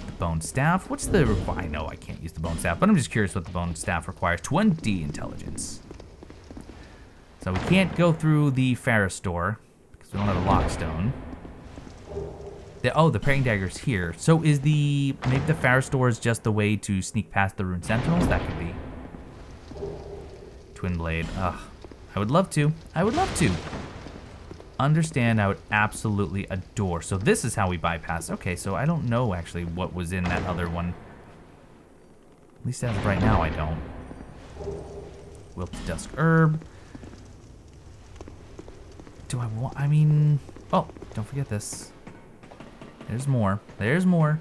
Speaker 1: The bone staff. What's the I know I can't use the bone staff, but I'm just curious what the bone staff requires. 20 intelligence. So we can't go through the Ferrous door because we don't have a lockstone. The parrying dagger's here. So is maybe the Ferrous door is just the way to sneak past the Rune Sentinels? That could be. Twin blade. Ugh. I would love to. Understand, I would absolutely adore. So this is how we bypass. Okay, so I don't know actually what was in that other one. At least as of right now, I don't. Wilted Dusk Herb. Do I want... I mean... Oh, don't forget this. There's more. There's more.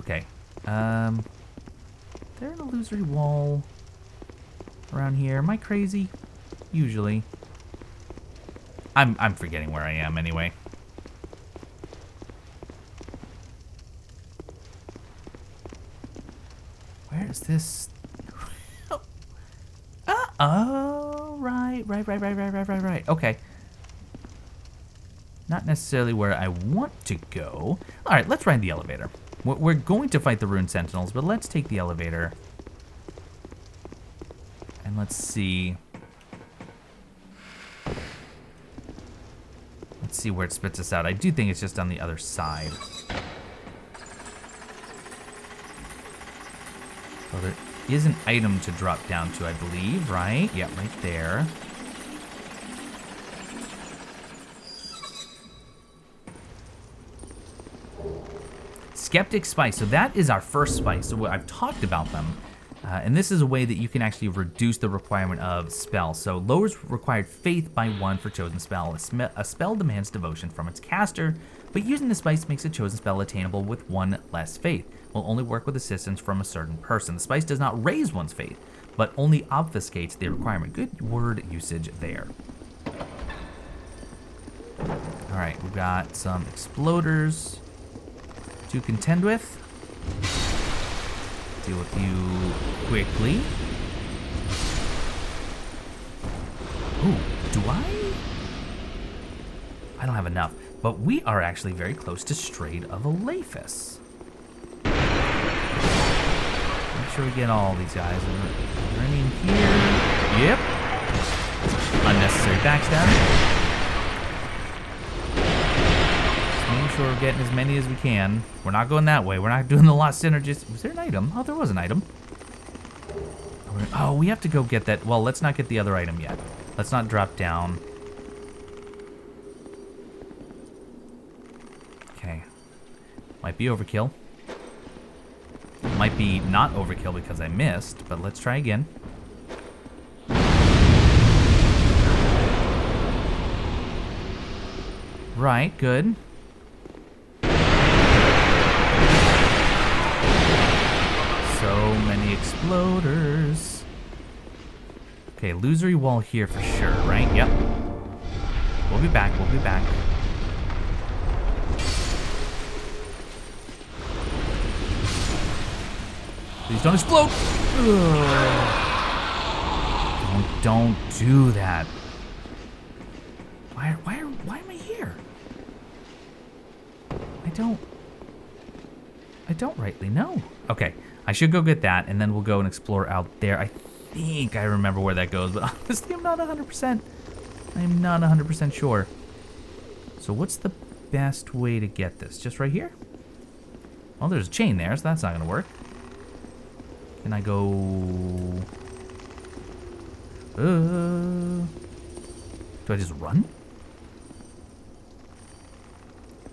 Speaker 1: Okay. There an illusory wall around here? Am I crazy? Usually. I'm forgetting where I am anyway. Where is this? Oh, right. Okay. Not necessarily where I want to go. All right, let's ride the elevator. We're going to fight the Rune Sentinels, but let's take the elevator. And let's see. Let's see where it spits us out. I do think it's just on the other side. Well, there is an item to drop down to, I believe, right? Yeah, right there. Skeptic Spice. So that is our first spice. So I've talked about them. And this is a way that you can actually reduce the requirement of spells. So lowers required faith by 1 for chosen spell. A spell demands devotion from its caster, but using the spice makes a chosen spell attainable with 1 less faith. Will only work with assistance from a certain person. The spice does not raise one's faith, but only obfuscates the requirement. Good word usage there. All right, we've got some exploders to contend with. Deal with you quickly. Ooh, do I? I don't have enough, but we are actually very close to Strayed of Alephus. Make sure we get all these guys. Are there any in here? Yep. Unnecessary backstab. Making sure we're getting as many as we can. We're not going that way. We're not doing the lost synergist. Was there an item? Oh, there was an item. Oh, we have to go get that. Well, let's not get the other item yet. Let's not drop down. Okay. Might be overkill. Might be not overkill because I missed, but let's try again. Right, good. So many exploders. Okay, illusory wall here for sure, right? Yep. We'll be back, we'll be back. Please don't explode! Ugh. Don't do that. Why am I here? I don't rightly know. Okay, I should go get that, and then we'll go and explore out there. I think I remember where that goes, but honestly, I'm not 100%. I'm not 100% sure. So what's the best way to get this? Just right here? Well, there's a chain there, so that's not going to work. Can I go... do I just run?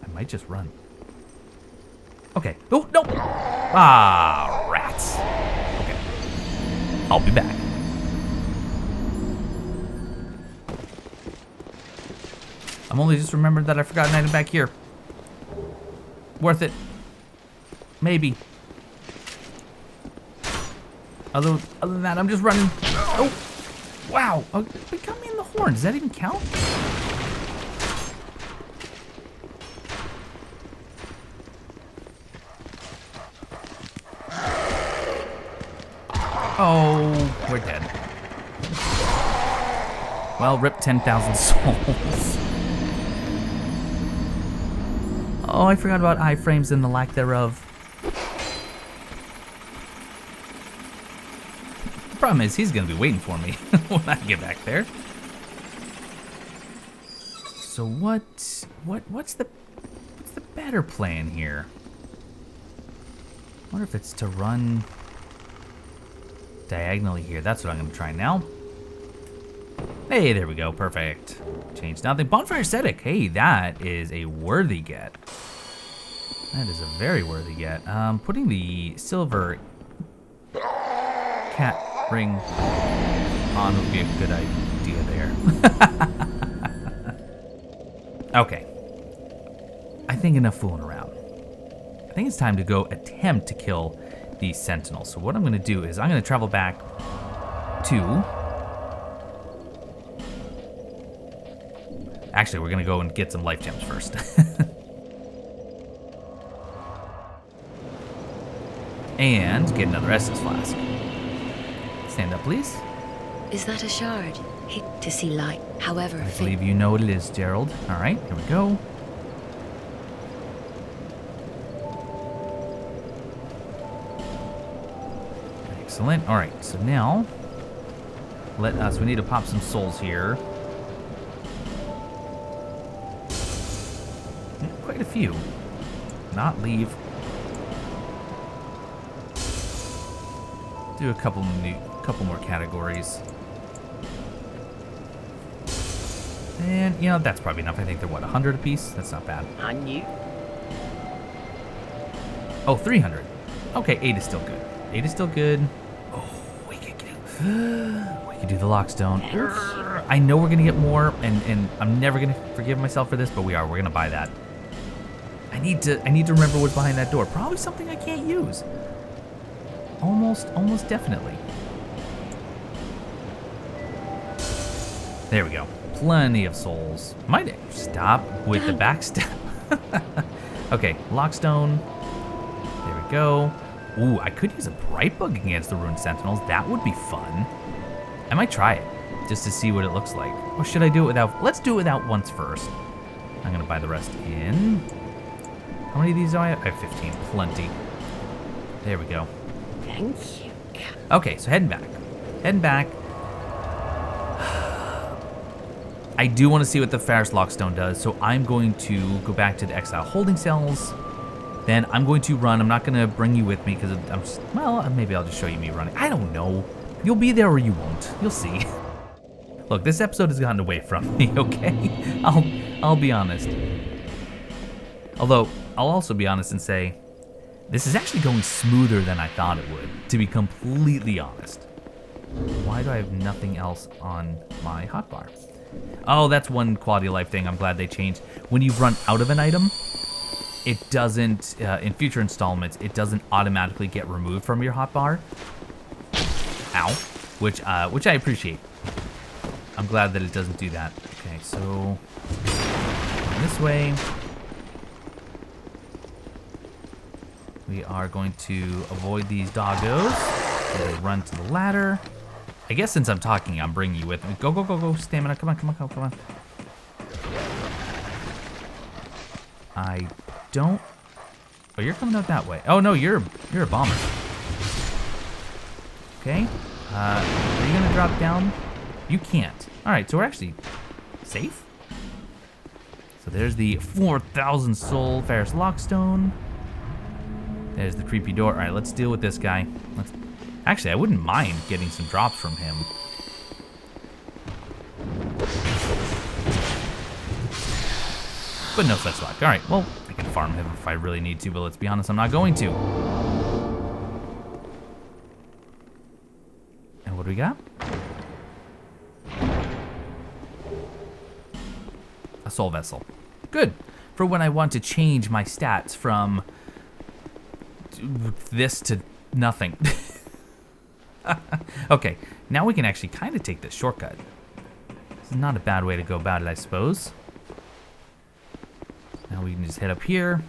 Speaker 1: I might just run. Okay. Oh, no! Ah, rats. Okay. I'll be back. I'm only just remembered that I forgot an item back here. Worth it. Maybe. Other than that, I'm just running. Oh! Wow! Oh, it got me in the horn. Does that even count? Oh, we're dead. Well, rip 10,000 souls. Oh, I forgot about iframes and the lack thereof. The problem is he's gonna be waiting for me when I get back there. So what's the better plan here? I wonder if it's to run diagonally here. That's what I'm gonna try now. Hey, there we go. Perfect. Change nothing. Bonfire Ascetic. Hey, that is a worthy get. That is a very worthy get. Putting the silver cat ring on would be a good idea there. Okay. I think enough fooling around. I think it's time to go attempt to kill these Sentinels. So what I'm going to do is I'm going to travel back to... Actually, we're going to go and get some life gems first. And get another Estus flask. Stand up, please.
Speaker 4: Is that a shard? Hate to see light, however
Speaker 1: I believe you know what it is, Gerald. All right, here we go. Excellent. All right, so now we need to pop some souls here. Yeah, quite a few. Not leave. Do a couple more categories. And, you know, that's probably enough. I think they're, what, 100 apiece? That's not bad.
Speaker 4: On you.
Speaker 1: Oh, 300. Okay, 8 is still good. 8 is still good. Oh, we could do the lockstone. I know we're going to get more, and I'm never going to forgive myself for this, but we're going to buy that. I need to remember what's behind that door. Probably something I can't use. Almost definitely. There we go. Plenty of souls. Might stop with the backstab. Okay, lockstone. There we go. Ooh, I could use a bright bug against the Ruined Sentinels. That would be fun. I might try it just to see what it looks like. Or should I do it without? Let's do it without once first. I'm gonna buy the rest in. How many of these do I have? I have 15. Plenty. There we go.
Speaker 4: Thank you.
Speaker 1: Okay, so heading back. I do want to see what the Ferrous Lockstone does, so I'm going to go back to the Exile holding cells. Then I'm going to run. I'm not going to bring you with me because maybe I'll just show you me running. I don't know. You'll be there or you won't. You'll see. Look, this episode has gotten away from me, okay? I'll be honest. Although, I'll also be honest and say, this is actually going smoother than I thought it would, to be completely honest. Why do I have nothing else on my hotbar? Oh, that's one quality of life thing I'm glad they changed. When you run out of an item, it doesn't, in future installments, it doesn't automatically get removed from your hotbar. Ow. Which I appreciate. I'm glad that it doesn't do that. Okay, so this way. We are going to avoid these doggos. We'll run to the ladder. I guess since I'm talking, I'm bringing you with me. Go, go, go, go. Stamina. Come on, come on, come on, come on. I don't... Oh, you're coming out that way. Oh, no, you're a bomber. Okay. Are you going to drop down? You can't. All right, so we're actually safe. So there's the 4,000 soul Ferrous Lockstone. There's the creepy door. All right, let's deal with this guy. Actually, I wouldn't mind getting some drops from him. But no such luck. All right, well, I can farm him if I really need to, but let's be honest, I'm not going to. And what do we got? A soul vessel. Good. For when I want to change my stats from this to nothing. Okay, now we can actually kind of take this shortcut. This is not a bad way to go about it, I suppose. Now we can just head up here,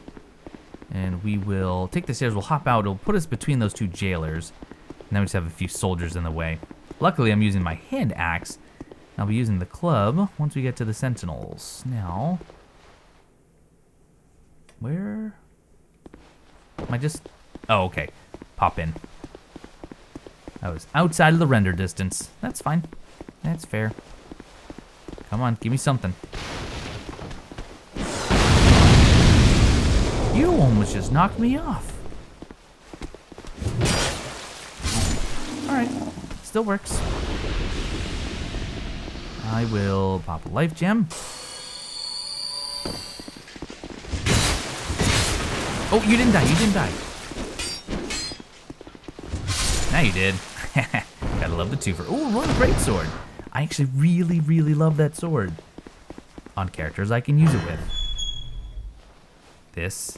Speaker 1: and we will take the stairs, we'll hop out, it'll put us between those two jailers, and then we just have a few soldiers in the way. Luckily, I'm using my hand axe. I'll be using the club once we get to the Sentinels. Now, where am I just... Oh, okay. Pop in. I was outside of the render distance. That's fine. That's fair. Come on, give me something. You almost just knocked me off. Alright. Still works. I will pop a life gem. Oh, you didn't die. You didn't die. Now you did. Gotta love the twofer. Oh, Royal Greatsword. I actually really, really love that sword. On characters I can use it with. This,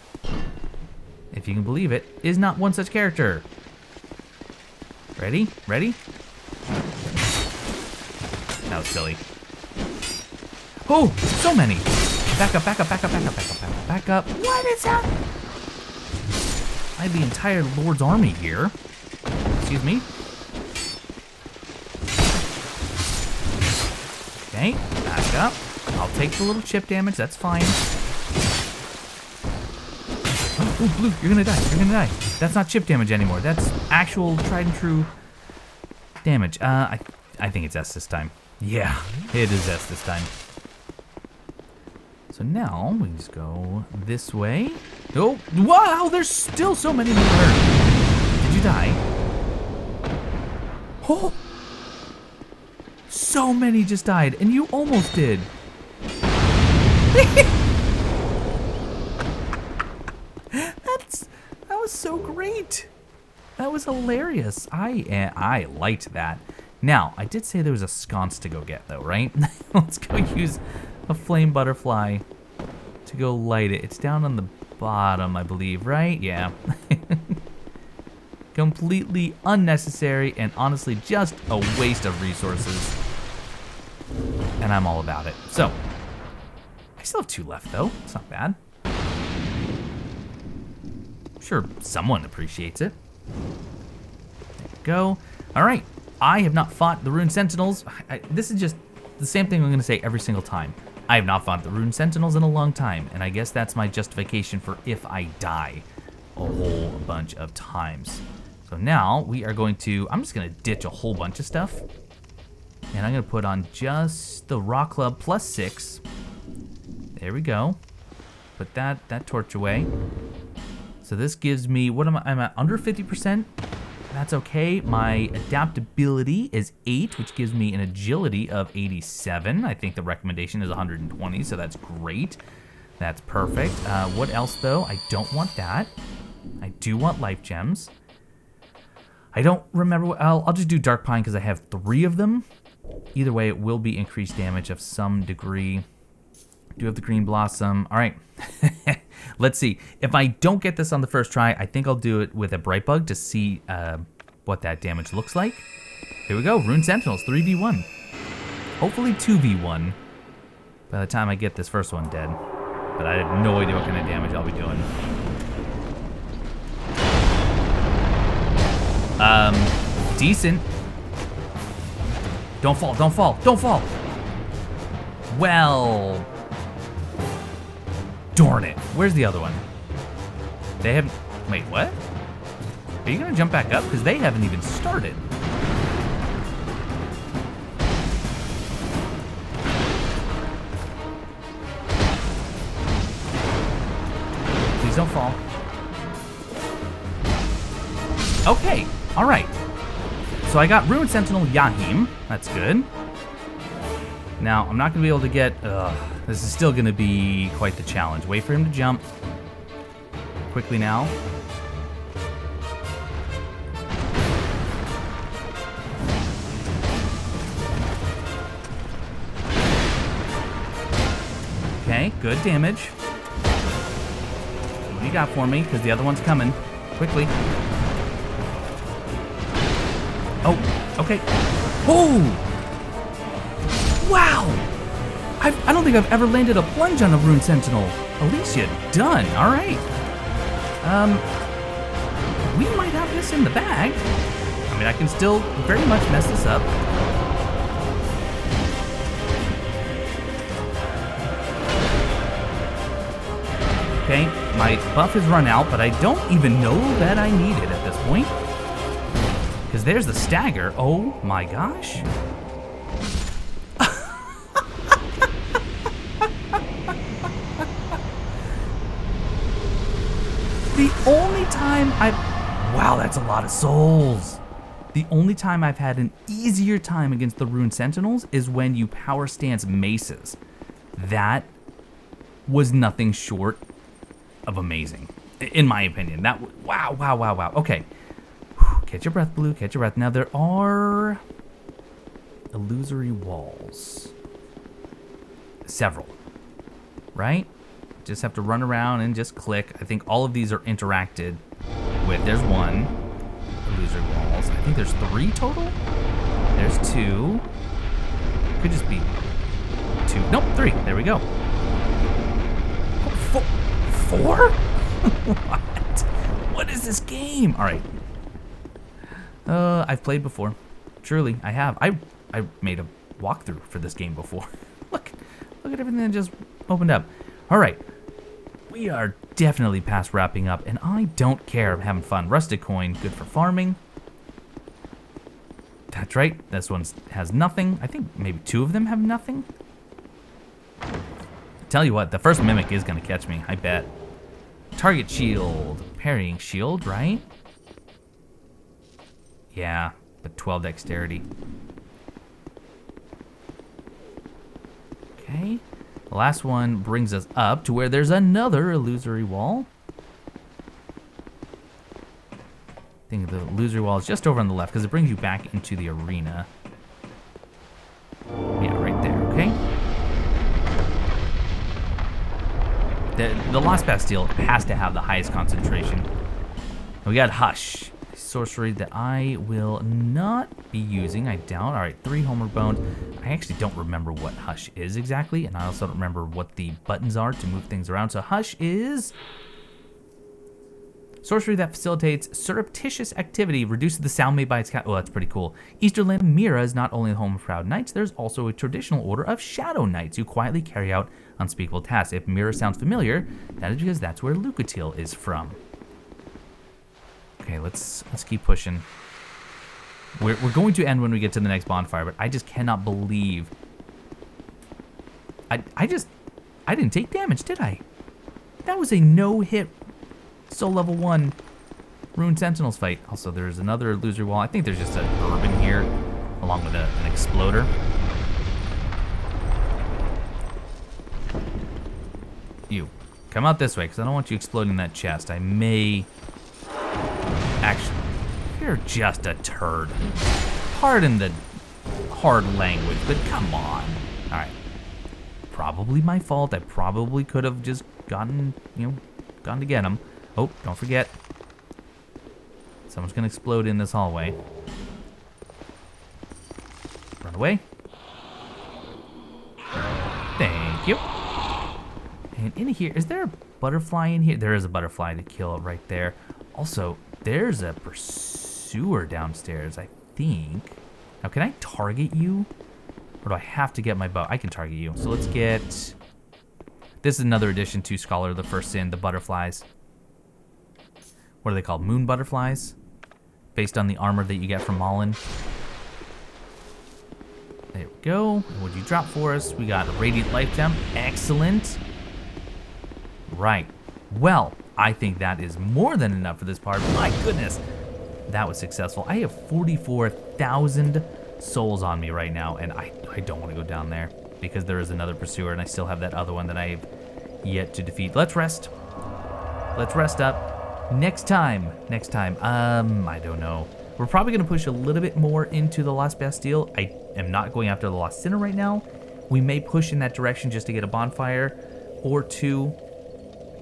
Speaker 1: if you can believe it, is not one such character. Ready? Ready? That was silly. Oh, so many. Back up, back up, back up, back up, back up, back up, back up. What is that? I have the entire Lord's army here. Excuse me. Okay, back up. I'll take the little chip damage, that's fine. Oh, Blue, you're gonna die, you're gonna die. That's not chip damage anymore. That's actual tried and true damage. I think it's S this time. Yeah, it is S this time. So now we can just go this way. Oh, wow, there's still so many more. Did you die? Oh, so many just died, and you almost did. That was so great. That was hilarious. I liked that. Now, I did say there was a sconce to go get, though, right? Let's go use a flame butterfly to go light it. It's down on the bottom, I believe, right? Yeah. Completely unnecessary and honestly just a waste of resources. And I'm all about it. So, I still have 2 left, though. It's not bad. I'm sure someone appreciates it. There we go. All right. I have not fought the Rune Sentinels. This is just the same thing I'm going to say every single time. I have not fought the Rune Sentinels in a long time, and I guess that's my justification for if I die a whole bunch of times. So now we are going to, I'm just going to ditch a whole bunch of stuff, and I'm going to put on just the Rock Club plus 6. There we go. Put that torch away. So this gives me, what am I? I'm at under 50%. That's okay. My adaptability is 8, which gives me an agility of 87. I think the recommendation is 120, so that's great. That's perfect. What else, though? I don't want that. I do want life gems. I don't remember what... I'll just do Dark Pine because I have 3 of them. Either way, it will be increased damage of some degree. Do have the Green Blossom. All right. Let's see. If I don't get this on the first try, I think I'll do it with a Bright Bug to see what that damage looks like. Here we go. Rune Sentinels, 3v1. Hopefully 2v1 by the time I get this first one dead. But I have no idea what kind of damage I'll be doing. Decent. Don't fall, don't fall, don't fall. Well... Darn it. Where's the other one? They haven't... Wait, what? Are you gonna jump back up? Because they haven't even started. Please don't fall. Okay, alright. So I got Rune Sentinel Yahim. That's good. Now, I'm not gonna be able to get... this is still gonna be quite the challenge. Wait for him to jump. Quickly now. Okay, good damage. What do you got for me? Because the other one's coming. Quickly. Oh, okay. Oh! Wow! I don't think I've ever landed a plunge on a Rune Sentinel. Alicia, done. All right. We might have this in the bag. I mean, I can still very much mess this up. Okay, my buff has run out, but I don't even know that I need it at this point. Because there's the stagger. Oh my gosh. The only time Wow, that's a lot of souls. The only time I've had an easier time against the Rune Sentinels is when you power stance maces. That was nothing short of amazing, in my opinion. Wow. Okay. Catch your breath, Blue, catch your breath. Now there are illusory walls. Several, right? Just have to run around and just click. I think all of these are interacted with. There's one. Illusory walls. I think there's 3 total. There's 2. Could just be 2. Nope, 3. There we go. 4? What? What is this game? All right. I've played before. Truly, I have. I made a walkthrough for this game before. Look at everything that just opened up. All right. We are definitely past wrapping up, and I don't care. I'm having fun. Rusted coin, good for farming. That's right. This one has nothing. I think maybe 2 of them have nothing. Tell you what, the first mimic is going to catch me, I bet. Target shield. Parrying shield, right? Yeah, but 12 dexterity. Okay. The last one brings us up to where there's another illusory wall. I think the illusory wall is just over on the left because it brings you back into the arena. Yeah, right there, okay? The Lost Bastille has to have the highest concentration. We got Hush. Sorcery that I will not be using, I doubt. All right, 3 Homeward Bones. I actually don't remember what Hush is exactly, and I also don't remember what the buttons are to move things around. So Hush is sorcery that facilitates surreptitious activity, reduces the sound made by its cat. Oh, that's pretty cool. Easterland Mira is not only the home of proud knights, there's also a traditional order of shadow knights who quietly carry out unspeakable tasks. If Mira sounds familiar, that is because that's where Lucatil is from. Okay, let's keep pushing. We're going to end when we get to the next bonfire, but I just cannot believe I didn't take damage, did I? That was a no-hit Soul level 1 Rune Sentinels fight. Also, there's another illusory wall. I think there's just an herb in here, along with an exploder. You, come out this way, because I don't want you exploding that chest. I may... Actually, you're just a turd. Pardon the hard language, but come on. All right. Probably my fault. I probably could have just gone to get him. Oh, don't forget. Someone's gonna explode in this hallway. Run away. Thank you. And in here, is there a butterfly in here? There is a butterfly to kill right there. Also, there's a pursuer downstairs, I think. Now, can I target you? Or do I have to get my bow? I can target you. So let's get... This is another addition to Scholar of the First Sin, the butterflies. What are they called? Moon butterflies? Based on the armor that you get from Malin. There we go. What'd you drop for us? We got a Radiant Life Gem. Excellent. Right. Well, I think that is more than enough for this part. My goodness. That was successful. I have 44,000 souls on me right now, and I don't want to go down there because there is another pursuer, and I still have that other one that I have yet to defeat. Let's rest. Let's rest up. Next time, I don't know. We're probably going to push a little bit more into the Lost Bastille. I am not going after the Lost Sinner right now. We may push in that direction just to get a bonfire or 2.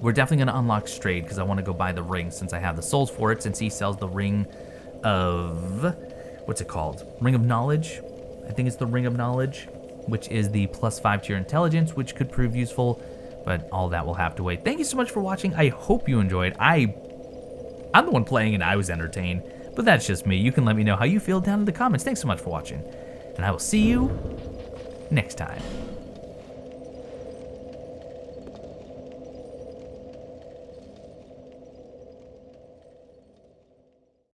Speaker 1: We're definitely going to unlock Strayed because I want to go buy the ring since I have the souls for it, since he sells the ring of... What's it called? Ring of Knowledge? I think it's the Ring of Knowledge, which is the +5 to your intelligence, which could prove useful, but all that will have to wait. Thank you so much for watching. I hope you enjoyed. I'm the one playing and I was entertained, but that's just me. You can let me know how you feel down in the comments. Thanks so much for watching, and I will see you next time.